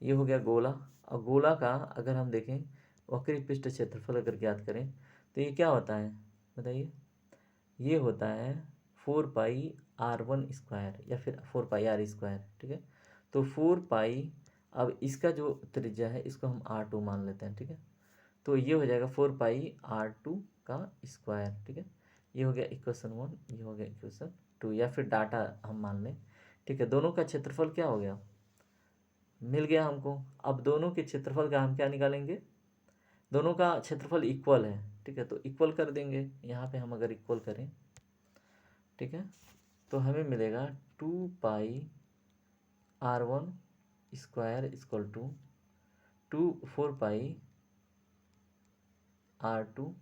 ये हो गया गोला, और गोला का अगर हम देखें वक्रित पृष्ठ क्षेत्रफल अगर ज्ञात करें तो ये क्या होता है बताइए, ये होता है 4πr1 स्क्वायर या फिर 4πr², ठीक है। तो 4π, अब इसका जो त्रिज्या है इसको हम R2 मान लेते हैं, ठीक है। तो ये हो जाएगा 4πr2 का स्क्वायर, ठीक है। ये हो गया इक्वेशन 1, ये हो गया इक्वेशन 2, या फिर डाटा हम मान लें, ठीक है। दोनों का क्षेत्रफल क्या हो गया, मिल गया हमको। अब दोनों के क्षेत्रफल का हम क्या निकालेंगे, दोनों का क्षेत्रफल इक्वल है, ठीक है। तो इक्वल कर देंगे, यहाँ पे हम अगर इक्वल करें, ठीक है, तो हमें मिलेगा 2πr1 स्क्वायर = 4πr2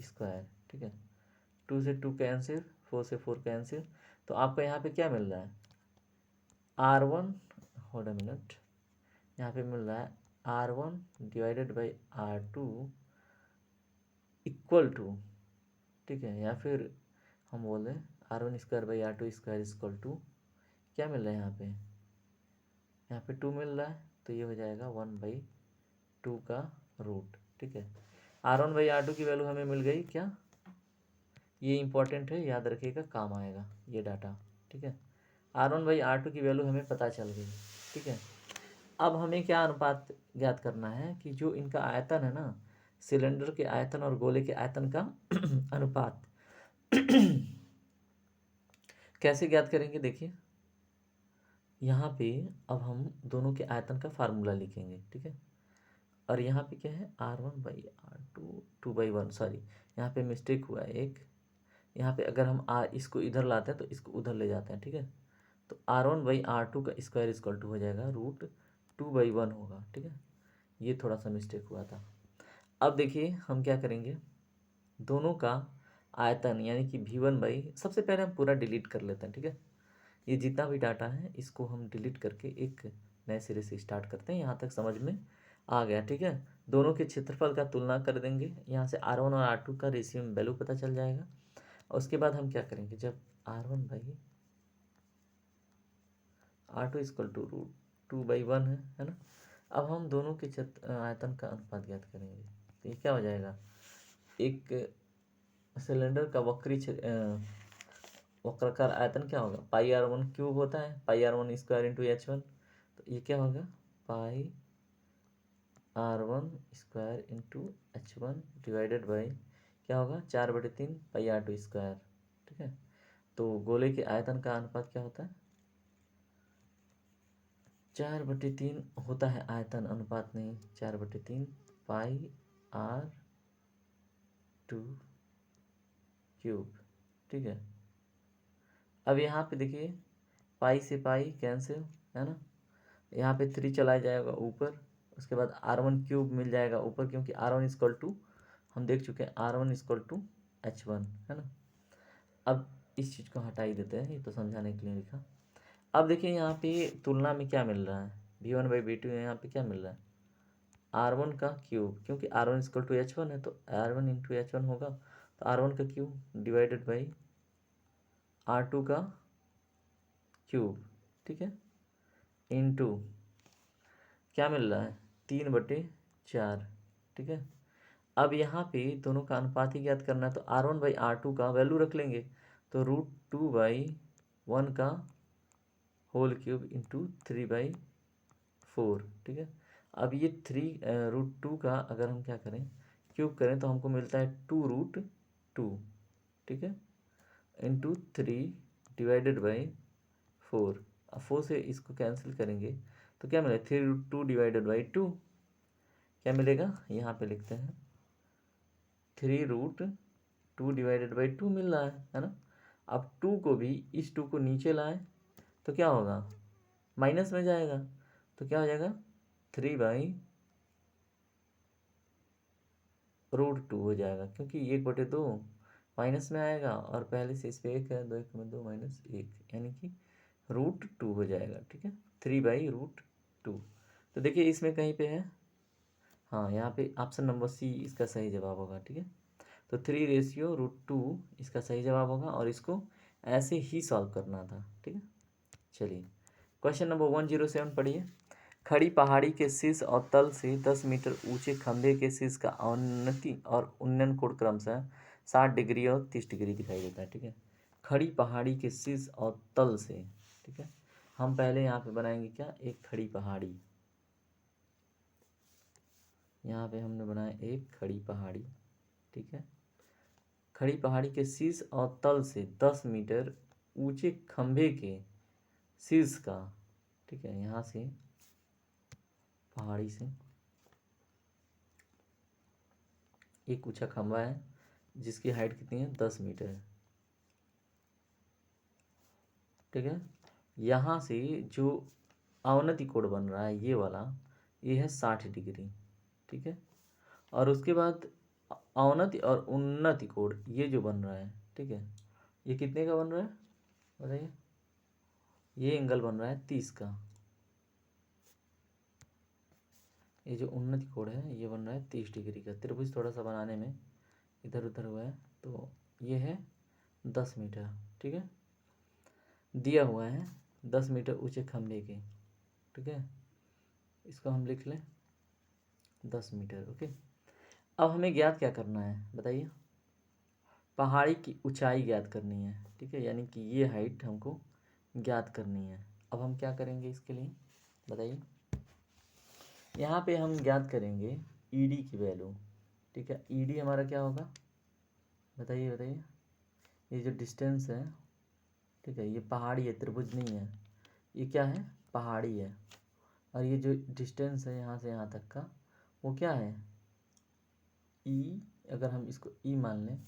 स्क्वायर, ठीक है। 2 से 2 कैंसिल, 4 से 4 कैंसिल, तो आपको यहाँ पे क्या मिल रहा है, R1, होल्ड अ मिनट, यहाँ पे मिल रहा है R1 divided by R2 equal to, ठीक है, या फिर हम बोल दें R1 square by R2 square equal to, क्या मिल रहा है यहाँ पे 2 मिल रहा है, तो ये हो जाएगा 1/2 का रूट, ठीक है। R1 बाई R2 की वैल्यू हमें मिल गई क्या, ये इंपॉर्टेंट है, याद रखिएगा, काम आएगा ये डाटा, ठीक है। R1 बाई R2 की वैल्यू हमें पता चल गई, ठीक है। अब हमें क्या अनुपात ज्ञात करना है कि जो इनका आयतन है ना, सिलेंडर के आयतन और गोले के आयतन का अनुपात कैसे ज्ञात करेंगे, देखिए यहाँ पे अब हम दोनों के आयतन का फार्मूला लिखेंगे, ठीक है। और यहाँ पे क्या है, R1/R2 2/1, सॉरी यहाँ पे मिस्टेक हुआ है एक, यहाँ पे अगर हम इसको इधर लाते हैं तो इसको उधर ले जाते हैं, ठीक है। तो R1/R2 का स्क्वायर इक्वल टू हो जाएगा √2/1 होगा, ठीक है। ये थोड़ा सा मिस्टेक हुआ था। अब देखिए हम क्या करेंगे, दोनों का आयतन यानी कि V1 सबसे पहले हम पूरा डिलीट कर लेते हैं, ठीक है। ये जितना भी डाटा है इसको हम डिलीट करके एक नए सिरे से स्टार्ट करते हैं। यहाँ तक समझ में आ गया, ठीक है। दोनों के क्षेत्रफल का तुलना कर देंगे, यहाँ से R1 और R2 का रेशियो में वैल्यू पता चल जाएगा। और उसके बाद हम क्या करेंगे, जब R1/R2 इक्वल टू √2/1 है ना। अब हम दोनों के आयतन का अनुपात ज्ञात करेंगे, तो ये क्या हो जाएगा, एक सिलेंडर का वक्राकार आयतन क्या होगा, πr1³ होता है, πr1 स्क्वायर इंटू h1, तो ये क्या होगा, πr1 square into h1 divided by क्या होगा, 4/3 πr2 स्क्वायर, ठीक है। तो गोले के आयतन का अनुपात क्या होता है, 4/3 होता है आयतन, अनुपात नहीं, 4/3 πr2³, ठीक है। अब यहाँ पे देखिए पाई से पाई कैंसिल, है ना, यहाँ पे 3 चला जाएगा ऊपर, उसके बाद R1³ मिल जाएगा ऊपर, क्योंकि R1 इक्वल टू हम देख चुके हैं, R1 इक्वल टू H1, है ना। अब इस चीज़ को हटा ही देते हैं, ये तो समझाने के लिए लिखा। अब देखिए यहाँ पे तुलना में क्या मिल रहा है, V1/V2 यहाँ पे क्या मिल रहा है, R1 का क्यूब, क्योंकि R1 इक्वल टू H1 है, तो R1 इंटू H1 होगा, तो R1 का क्यूब डिवाइडेड बाई R2 का क्यूब, ठीक है, इंटू क्या मिल रहा है, 3/4, ठीक है। अब यहाँ पे दोनों का अनुपात ही ज्ञात करना है, तो R1/R2 का वैल्यू रख लेंगे, तो √2/1 का होल क्यूब इंटू 3/4, ठीक है। अब ये 3√2 का अगर हम क्या करें, क्यूब करें, तो हमको मिलता है 2√2, ठीक है, इंटू 3 डिवाइडेड बाई 4। अब 4 से इसको कैंसिल करेंगे तो क्या मिलेगा, 3√2 डिवाइडेड बाई 2, क्या मिलेगा, यहाँ पे लिखते हैं 3√2 डिवाइडेड बाई 2 मिल रहा है ना। अब 2 को भी, इस 2 को नीचे लाएं तो क्या होगा, माइनस में जाएगा, तो क्या हो जाएगा 3/√2 हो जाएगा, क्योंकि 1/2 माइनस में आएगा, और पहले से इस पर 1 है, 2 1 में 2 माइनस 1, यानी कि √2 हो जाएगा, ठीक है, 3/√2। तो देखिए इसमें कहीं पे है, हाँ यहाँ पे ऑप्शन नंबर सी इसका सही जवाब होगा, ठीक है। तो 3/√2 इसका सही जवाब होगा, और इसको ऐसे ही सॉल्व करना था, ठीक है। चलिए क्वेश्चन नंबर 107 पढ़िए। खड़ी पहाड़ी के शीर्ष और तल से 10 मीटर ऊंचे खंभे के शीर्ष का अवनति और उन्नयन कोण क्रमशः 60 डिग्री और 30 डिग्री दिखाई देता है, ठीक है। खड़ी पहाड़ी के शीर्ष और तल से, ठीक है। हम पहले यहाँ पे बनाएंगे क्या, एक खड़ी पहाड़ी, यहाँ पे हमने बनाया एक खड़ी पहाड़ी, ठीक है। खड़ी पहाड़ी के शीर्ष और तल से 10 मीटर ऊंचे खंभे के शीर्ष का, ठीक है, यहाँ से पहाड़ी से एक ऊंचा खंभा है जिसकी हाइट कितनी है, 10 मीटर है, ठीक है। यहाँ से जो अवनति कोण बन रहा है ये वाला, ये है 60 डिग्री, ठीक है। और उसके बाद अवनति और उन्नति कोण ये जो बन रहा है, ठीक है, ये कितने का बन रहा है बताइए? ये एंगल बन रहा है 30 का। ये जो उन्नति कोण है ये बन रहा है 30 डिग्री का। त्रिभुज थोड़ा सा बनाने में इधर उधर हुआ है, तो ये है 10 मीटर। ठीक है, दिया हुआ है 10 मीटर ऊंचे खंभे के। ठीक है, इसको हम लिख लें 10 मीटर। ओके, अब हमें ज्ञात क्या करना है बताइए? पहाड़ी की ऊंचाई ज्ञात करनी है। ठीक है, यानी कि ये हाइट हमको ज्ञात करनी है। अब हम क्या करेंगे इसके लिए बताइए? यहाँ पे हम ज्ञात करेंगे ईडी की वैल्यू। ठीक है, ईडी हमारा क्या होगा बताइए बताइए? ये जो डिस्टेंस है, ठीक है, ये पहाड़ी है, त्रिभुज नहीं है, ये क्या है? पहाड़ी है। और ये जो डिस्टेंस है यहाँ से यहाँ तक का, वो क्या है? ई। अगर हम इसको ई मान लें,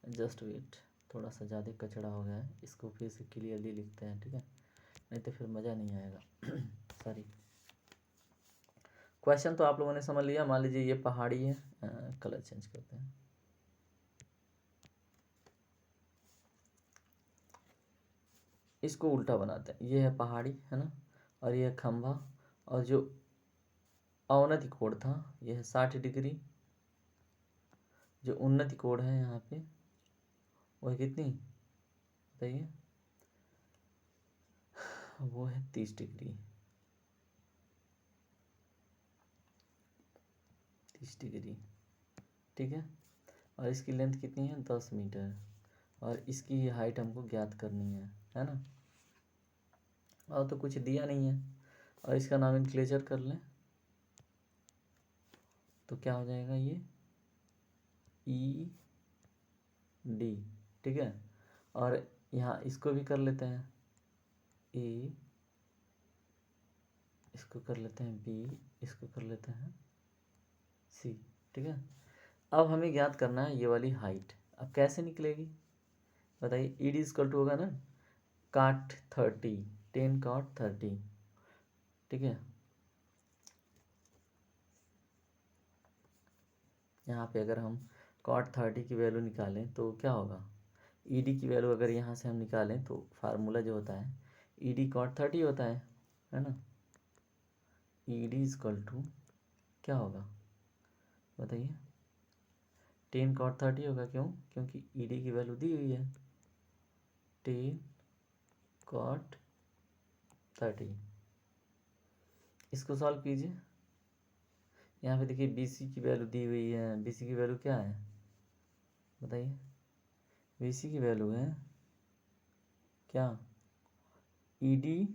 जस्ट वेट, थोड़ा सा ज़्यादा कचड़ा हो गया है, इसको फिर से क्लियरली लिखते हैं। ठीक है, नहीं तो फिर मज़ा नहीं आएगा। सॉरी। क्वेश्चन तो आप लोगों ने समझ लिया। मान लीजिए ये पहाड़ी है, कलर चेंज करते हैं। इसको उल्टा बनाते हैं। ये है पहाड़ी, है ना, और ये है खंभा, और जो अवनति कोण था ये है 60 डिग्री। जो उन्नति कोण है यहाँ पे वो है कितनी बताइए? वो है 30 डिग्री। 30 डिग्री। ठीक है, और इसकी लेंथ कितनी है? 10 मीटर। और इसकी हाइट हमको ज्ञात करनी है ना। और तो कुछ दिया नहीं है, और इसका नॉमेनक्लेचर कर लें तो क्या हो जाएगा? ये ई डी। ठीक है, और यहाँ इसको भी कर लेते हैं ए, इसको कर लेते हैं बी, इसको कर लेते हैं सी। ठीक है, अब हमें ज्ञात करना है ये वाली हाइट। अब कैसे निकलेगी बताइए? ई डी इजकल टू होगा ना cot 30, 10 cot 30। ठीक है, यहाँ पे अगर हम cot 30 की वैल्यू निकालें तो क्या होगा? ई डी की वैल्यू अगर यहाँ से हम निकालें तो फार्मूला जो होता है ई डी cot 30 होता है ना। ई डी इजकल टू क्या होगा बताइए? 10 cot 30 होगा। क्यों? क्योंकि ई डी की वैल्यू दी हुई है 10 cot 30। इसको सॉल्व कीजिए। यहाँ पे देखिए बी सी की वैल्यू दी हुई है। बी सी की वैल्यू क्या है बताइए? बी सी की वैल्यू है क्या? E D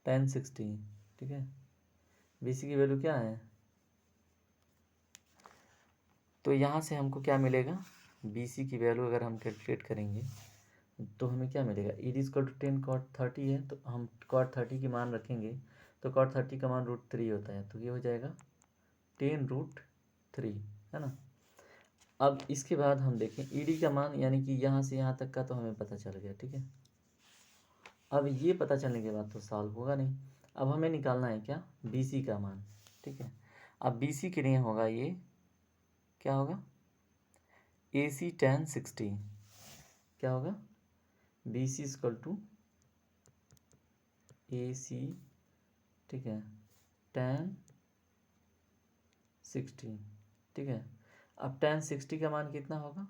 1060। ठीक है, बी सी की वैल्यू क्या है? तो यहाँ से हमको क्या मिलेगा? बी सी की वैल्यू अगर हम कैलकुलेट करेंगे तो हमें क्या मिलेगा? E D is equal to 10 cot 30 है, तो हम cot 30 की मान रखेंगे, तो cot 30 का मान √3 होता है, तो ये हो जाएगा 10√3, है ना। अब इसके बाद हम देखें ई डी का मान, यानी कि यहाँ से यहाँ तक का तो हमें पता चल गया। ठीक है, अब ये पता चलने के बाद तो सॉल्व होगा नहीं। अब हमें निकालना है क्या? बी सी का मान। ठीक है, अब बी सी के लिए होगा ये क्या होगा? ए सी 1060। क्या होगा? बी सी इजकल टू ए सी, ठीक है, 1060। ठीक है, अब 1060 का मान कितना होगा?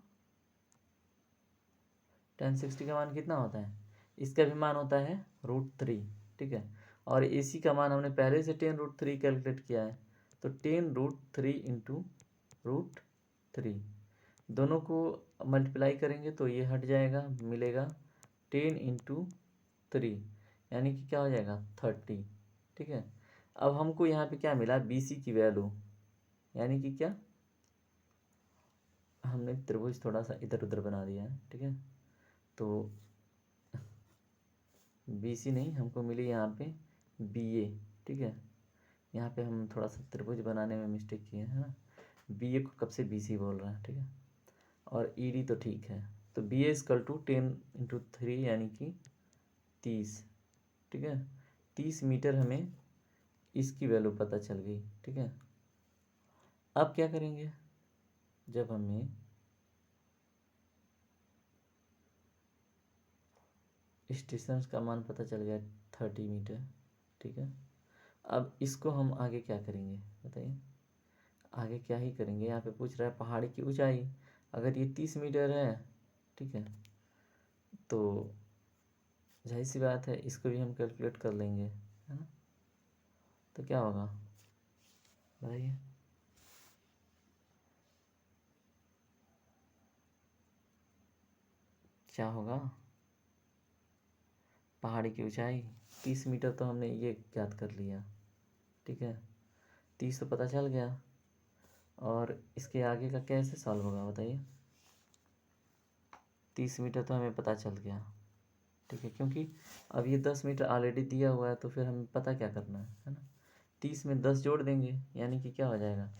1060 का मान कितना होता है? इसका भी मान होता है √3। ठीक है, और ए सी का मान हमने पहले से 10√3 कैलकुलेट किया है, तो 10√3 इंटू √3, दोनों को मल्टीप्लाई करेंगे तो ये हट जाएगा, मिलेगा 10 इंटू 3, यानी कि क्या हो जाएगा? 30। ठीक है, अब हमको यहाँ पे क्या मिला? बी सी की वैल्यू, यानी कि क्या? हमने त्रिभुज थोड़ा सा इधर उधर बना दिया है। ठीक है, तो बी सी नहीं, हमको मिली यहाँ पे बी ए। ठीक है, यहाँ पे हम थोड़ा सा त्रिभुज बनाने में मिस्टेक किए हैं, है ना। बी ए को कब से बी सी बोल रहा है। ठीक है, और ई डी तो ठीक है, तो B A is equal to 10 into 3 यानी कि 30। ठीक है, 30 मीटर हमें इसकी वैल्यू पता चल गई। ठीक है, अब क्या करेंगे? जब हमें डिस्टेंस का मान पता चल गया 30 मीटर, ठीक है। अब इसको हम आगे क्या करेंगे बताइए, आगे क्या ही करेंगे। यहाँ पे पूछ रहा है पहाड़ी की ऊंचाई, अगर ये 30 मीटर है, ठीक है, तो जाहिर सी बात है इसको भी हम कैलकुलेट कर लेंगे, है ना। तो क्या होगा बताइए, क्या होगा। पहाड़ी की ऊंचाई 30 मीटर तो हमने ये ज्ञात कर लिया, ठीक है, 30 तो पता चल गया। और इसके आगे का कैसे सॉल्व होगा बताइए। 30 मीटर तो हमें पता चल गया, ठीक है, क्योंकि अब ये 10 मीटर ऑलरेडी दिया हुआ है, तो फिर हमें पता क्या करना है ना। 30 में 10 जोड़ देंगे, यानी कि क्या हो जाएगा,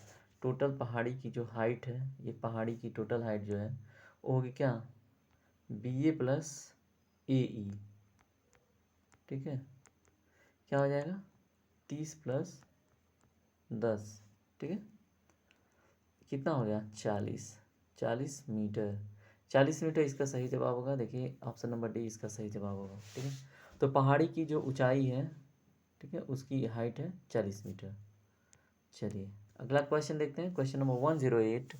टोटल पहाड़ी की जो हाइट है, ये पहाड़ी की टोटल हाइट जो है वो होगी क्या, बी ए प्लस ए ई, ठीक है। क्या हो जाएगा 30 प्लस 10, ठीक है, कितना हो गया 40, 40 मीटर। 40 मीटर इसका सही जवाब होगा, देखिए ऑप्शन नंबर डी इसका सही जवाब होगा, ठीक है। तो पहाड़ी की जो ऊंचाई है, ठीक है, उसकी हाइट है 40 मीटर। चलिए अगला क्वेश्चन देखते हैं, क्वेश्चन नंबर 108।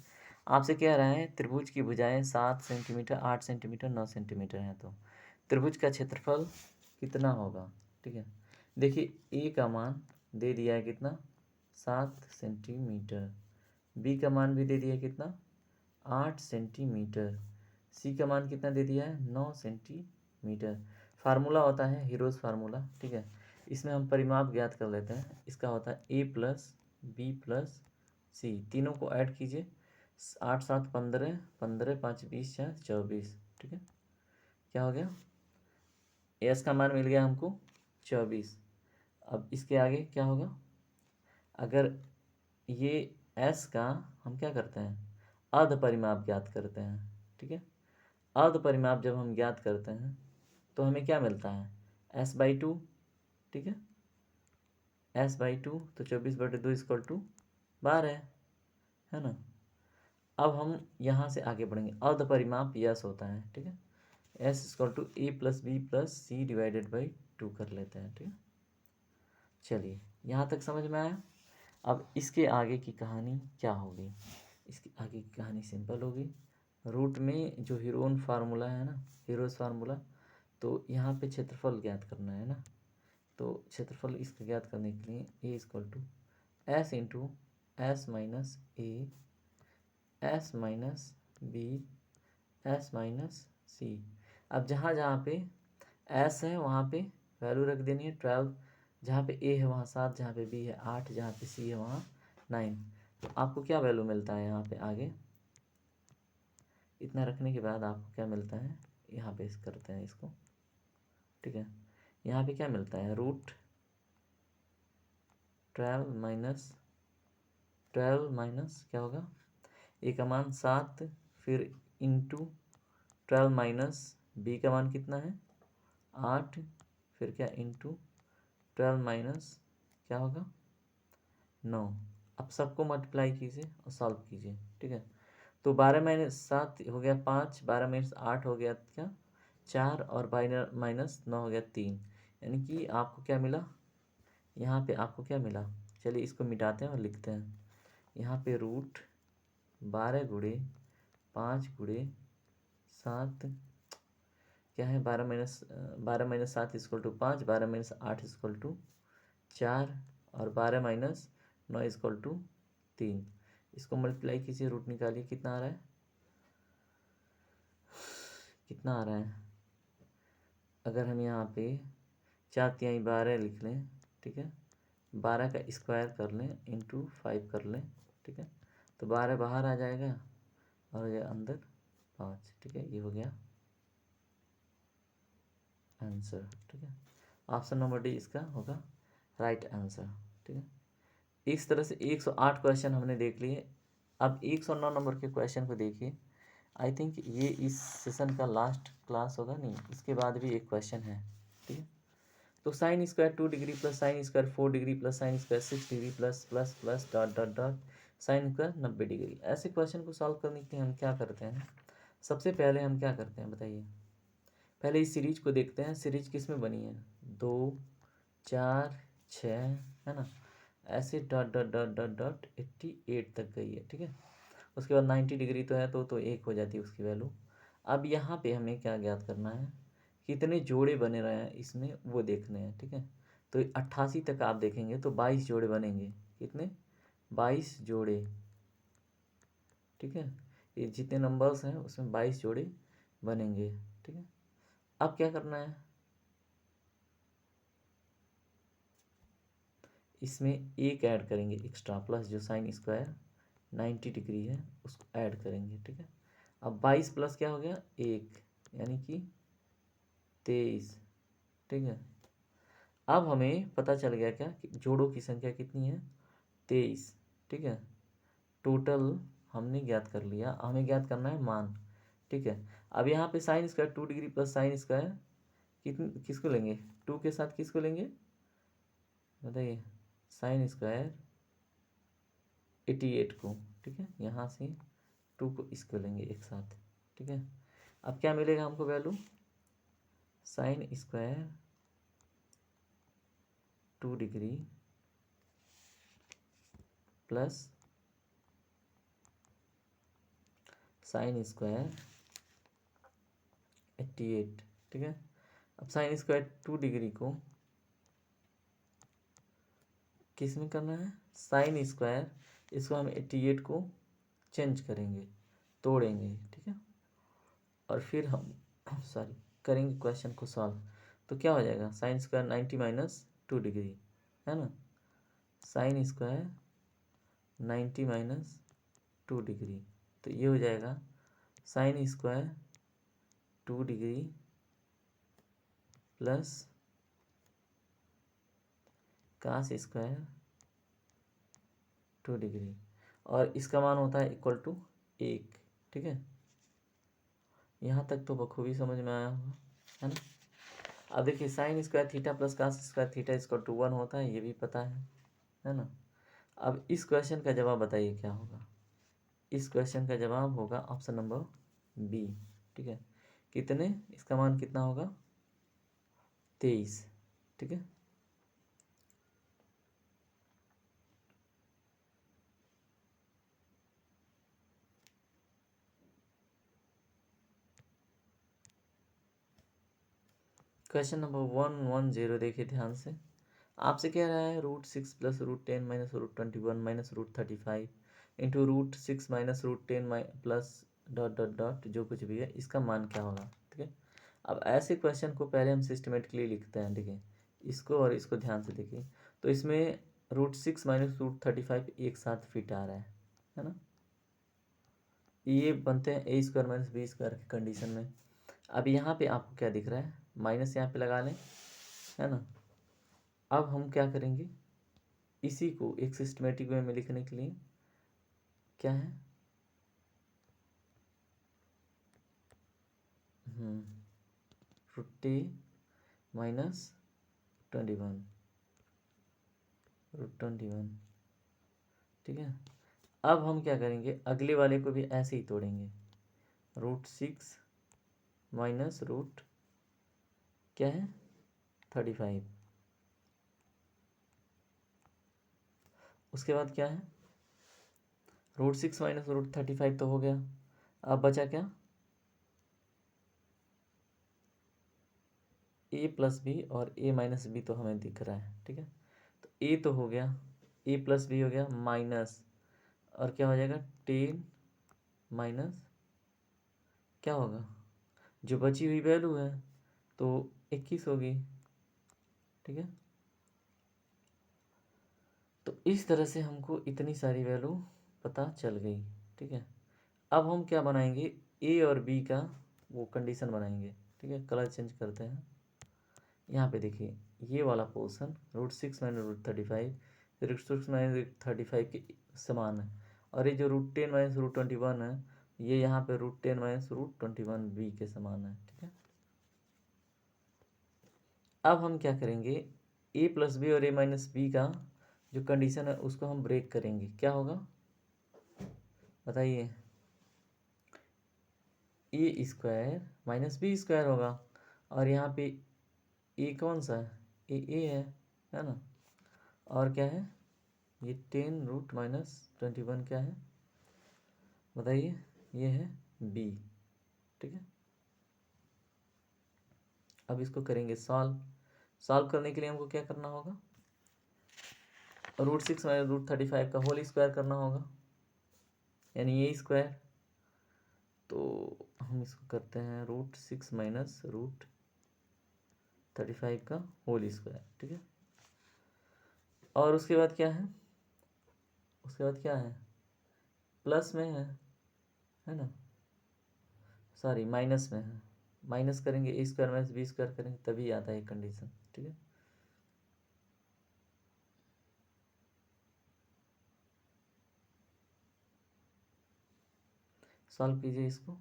आपसे कह रहा है त्रिभुज की भुजाएं 7 सेंटीमीटर, 8 सेंटीमीटर, 9 सेंटीमीटर हैं, तो त्रिभुज का क्षेत्रफल कितना होगा, ठीक है। देखिए ए का मान दे दिया है कितना, 7 सेंटीमीटर, बी का मान भी दे दिया है कितना, 8 सेंटीमीटर, सी का मान कितना दे दिया है, 9 सेंटीमीटर। फार्मूला होता है हीरोज फार्मूला, ठीक है। इसमें हम परिमाप ज्ञात कर लेते हैं, इसका होता है ए प्लस बी प्लस सी, तीनों को ऐड कीजिए, 8 7 15, 15 5 20 4 24, ठीक है। क्या हो गया, एस का मान मिल गया हमको 24। अब इसके आगे क्या होगा, अगर ये एस का हम क्या करते हैं, अर्ध परिमाप ज्ञात करते हैं, ठीक है। अर्ध परिमाप जब हम ज्ञात करते हैं तो हमें क्या मिलता है, S/2, ठीक है, S/2, तो 24/2 इक्वल टू 12, है ना। अब हम यहाँ से आगे बढ़ेंगे, अर्ध परिमाप यस होता है, ठीक है, S = A + B + C/2 कर लेते हैं, ठीक है। चलिए यहाँ तक समझ में आया। अब इसके आगे की कहानी क्या होगी, इसकी आगे की कहानी सिंपल होगी। रूट में जो हीरोन फार्मूला है ना, हीरोज फार्मूला, तो यहाँ पे क्षेत्रफल ज्ञात करना है ना। तो क्षेत्रफल इसका ज्ञात करने के लिए A = S into S minus A, S minus B, S minus C. अब जहाँ जहाँ पे S है वहाँ पे वैल्यू रख देनी है 12, जहाँ पे A है वहाँ 7, जहाँ पे B है 8, जहाँ पे C है वहाँ 9। तो आपको क्या वैल्यू मिलता है यहाँ पे आगे, इतना रखने के बाद आपको क्या मिलता है, यहाँ पे इस करते हैं इसको, ठीक है। यहाँ पे क्या मिलता है, √12 माइनस क्या होगा, ए का मान 7, फिर इंटू 12 माइनस बी का मान कितना है 8, फिर क्या इंटू 12 माइनस क्या होगा 9। अब सबको मल्टीप्लाई कीजिए और सॉल्व कीजिए, ठीक है। तो 12 - 7 हो गया 5, 12 - 8 हो गया क्या 4, और 12 - 9 हो गया 3, यानी कि आपको क्या मिला, यहाँ पे आपको क्या मिला। चलिए इसको मिटाते हैं और लिखते हैं, यहाँ पे √12 × 5 × 7 क्या है, 12 - 7 = 5, 12 - 8 = 4, और 12 - 9 = 3। इसको मल्टीप्लाई कीजिए, रूट निकालिए, कितना आ रहा है, कितना आ रहा है। अगर हम यहाँ पे 4×3 = 12 लिख लें, ठीक है, 12 का स्क्वायर कर लें इंटू 5 कर लें, ठीक है, तो 12 बाहर आ जाएगा और ये अंदर 5, ठीक है, ये हो गया आंसर, ठीक है। ऑप्शन नंबर डी इसका होगा राइट आंसर, ठीक है। इस तरह से 108 क्वेश्चन हमने देख लिए। अब 109 नंबर के क्वेश्चन को देखिए। आई थिंक ये इस सेशन का लास्ट क्लास होगा, नहीं इसके बाद भी एक क्वेश्चन है, ठीक है। तो sin² 2 degree plus sin² 4 degree plus sin² 6 degree plus plus plus dot dot dot sin² 90 degree, ऐसे क्वेश्चन को सॉल्व करने के लिए हम क्या करते हैं, सबसे पहले हम क्या करते हैं बताइए। पहले इस सीरीज को देखते हैं, सीरीज किस में बनी है, 2 4 6, है ना, ऐसे dot dot dot dot dot 88 तक गई है, ठीक है। उसके बाद 90 डिग्री तो है, तो 1 हो जाती है उसकी वैल्यू। अब यहाँ पे हमें क्या ज्ञात करना है, कितने जोड़े बने रहे हैं इसमें वो देखने हैं, ठीक है। तो 88 तक आप देखेंगे तो 22 जोड़े बनेंगे, कितने, 22 जोड़े, ठीक है। ये जितने नंबर्स हैं उसमें 22 जोड़े बनेंगे, ठीक है। अब क्या करना है, इसमें एक ऐड करेंगे एक्स्ट्रा, प्लस जो साइन स्क्वायर 90 डिग्री है उसको ऐड करेंगे, ठीक है। अब 22 प्लस क्या हो गया, 1, यानी कि 23, ठीक है। अब हमें पता चल गया क्या कि जोड़ों की संख्या कितनी है, 23, ठीक है। टोटल हमने ज्ञात कर लिया, हमें ज्ञात करना है मान, ठीक है। अब यहाँ पे sign square 2 degree plus sine square किसको लेंगे, 2 के साथ किसको लेंगे बताइए, साइन स्क्वायर 88 को, ठीक है। यहाँ से 2 को इसको लेंगे एक साथ, ठीक है। अब क्या मिलेगा हमको value, sign square 2 degree plus sine square 88, ठीक है। अब साइन स्क्वायर 2 डिग्री को किस में करना है, साइन स्क्वायर, इसको हम 88 को चेंज करेंगे, तोड़ेंगे, ठीक है। और फिर हम सॉरी करेंगे क्वेश्चन को सॉल्व। तो क्या हो जाएगा, साइन स्क्वायर 90 माइनस 2 डिग्री, है ना, साइन स्क्वायर 90 माइनस 2 डिग्री, तो ये हो जाएगा sine square 2 degree plus cos square 2 degree, और इसका मान होता है इक्वल टू 1, ठीक है। यहाँ तक तो बखूबी समझ में आया होगा, है ना। अब देखिए sine square theta plus cos square theta equal to 1 होता है, ये भी पता है ना। अब इस क्वेश्चन का जवाब बताइए क्या होगा, इस क्वेश्चन का जवाब होगा ऑप्शन नंबर बी, ठीक है। कितने, इसका मान कितना होगा, 23, ठीक है। क्वेश्चन नंबर 110 देखिए ध्यान से, आपसे कह रहा है √6 plus √10 minus √21 minus √35 into √6 minus √10 plus dot dot dot जो कुछ भी है इसका मान क्या होगा, ठीक है। अब ऐसे क्वेश्चन को पहले हम सिस्टमेटिकली लिखते हैं, देखिए इसको और इसको ध्यान से देखिए। तो इसमें √6 माइनस √35 एक साथ फिट आ रहा है ना, ये बनते हैं ए स्क्वायर माइनस बी स्क्वायर की कंडीशन में। अब यहाँ पे आपको क्या दिख रहा है, माइनस यहाँ पे लगा लें, है ना। अब हम क्या करेंगे, इसी को एक सिस्टमेटिक वे में लिखने के लिए क्या है, √10 माइनस 21 √21, ठीक है। अब हम क्या करेंगे, अगले वाले को भी ऐसे ही तोड़ेंगे, √6 माइनस रूट क्या है 35, उसके बाद क्या है, √6 माइनस √35 तो हो गया। अब बचा क्या, ए प्लस बी, और ए माइनस बी तो हमें दिख रहा है, ठीक है। तो ए तो हो गया, ए प्लस बी हो गया माइनस, और क्या हो जाएगा 10 माइनस क्या होगा, जो बची हुई वैल्यू है तो 21 होगी, ठीक है। तो इस तरह से हमको इतनी सारी वैल्यू पता चल गई, ठीक है। अब हम क्या बनाएंगे, ए और बी का वो कंडीशन बनाएंगे, ठीक है। कलर चेंज करते हैं, यहाँ पे देखिए ये वाला पोर्शन √6 माइनस √35, √6 माइनस √35 के समान है, और ये जो √10 माइनस √21 है ये यहाँ पे √10 माइनस √21 बी के समान है, ठीक है। अब हम क्या करेंगे, ए प्लस बी और ए माइनस बी का जो कंडीशन है उसको हम ब्रेक करेंगे, क्या होगा बताइए, ए स्क्वायर माइनस बी स्क्वायर होगा, और यहाँ पे ए कौन सा है, ए है ना। और क्या है, ये 10√-21 क्या है बताइए, ये है बी। ठीक है, अब इसको करेंगे सॉल्व। सॉल्व करने के लिए हमको क्या करना होगा, √6 माइनस √35 का होल स्क्वायर करना होगा, यानी ये स्क्वायर। तो हम इसको करते हैं √6 माइनस √35 का होल स्क्वायर। ठीक है, और उसके बाद क्या है, उसके बाद क्या है, प्लस में है ना, सॉरी माइनस में है। माइनस करेंगे ए स्क्वायर माइनस बी स्क्वायर करेंगे तभी आता है कंडीशन। ठीक है, सॉल्व कीजिए इसको।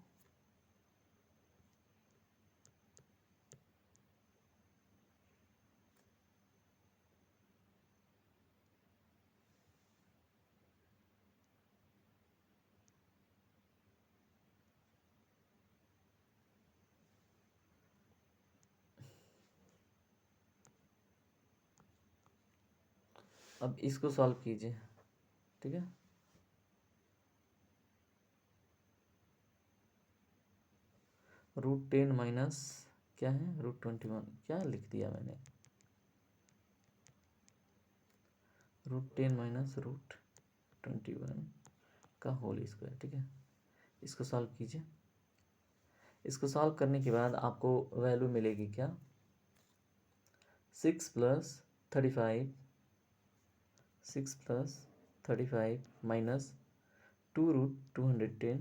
अब इसको सॉल्व कीजिए। ठीक है, √10 माइनस क्या है, √21 क्या लिख दिया मैंने, √10 माइनस √21 का होल स्क्वायर। ठीक है, इसको सॉल्व कीजिए। इसको सॉल्व करने के बाद आपको वैल्यू मिलेगी क्या, 6 प्लस 35, 6 प्लस 35 माइनस 2√210,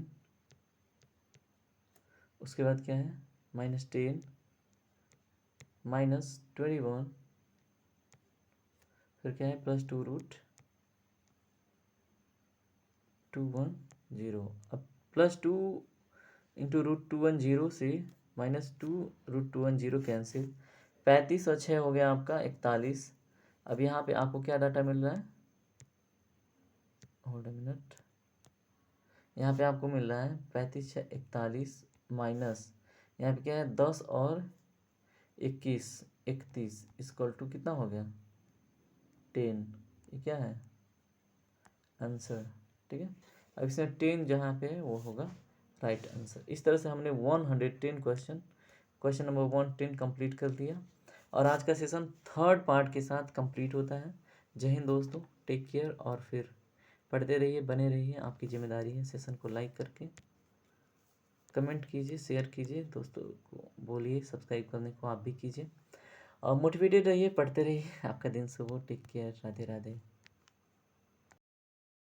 उसके बाद क्या है -10 माइनस 21, फिर क्या है +2√210। अब +2 इंटू √210 से -2√210 कैंसिल, 35 और 6 हो गया आपका 41। अब यहाँ पे आपको क्या डाटा मिल रहा है, होल्ड अ मिनट, यहाँ पे आपको मिल रहा है 35 6 41 माइनस यहाँ पे क्या है 10 और 21 31 इक्वल टू कितना हो गया 10। ये क्या है आंसर। ठीक है, अब इसमें 10 जहाँ पे है वो होगा राइट आंसर। इस तरह से हमने 110 क्वेश्चन नंबर 110 कंप्लीट कर दिया। और आज का सेशन थर्ड पार्ट के साथ कंप्लीट होता है। जय हिंद दोस्तों, टेक केयर, और फिर पढ़ते रहिए, बने रहिए। आपकी जिम्मेदारी है सेशन को लाइक करके कमेंट कीजिए, शेयर कीजिए, दोस्तों को बोलिए सब्सक्राइब करने को आप भी कीजिए, और मोटिवेटेड रहिए, पढ़ते रहिए। आपका दिन शुभ हो, टेक केयर, राधे राधे।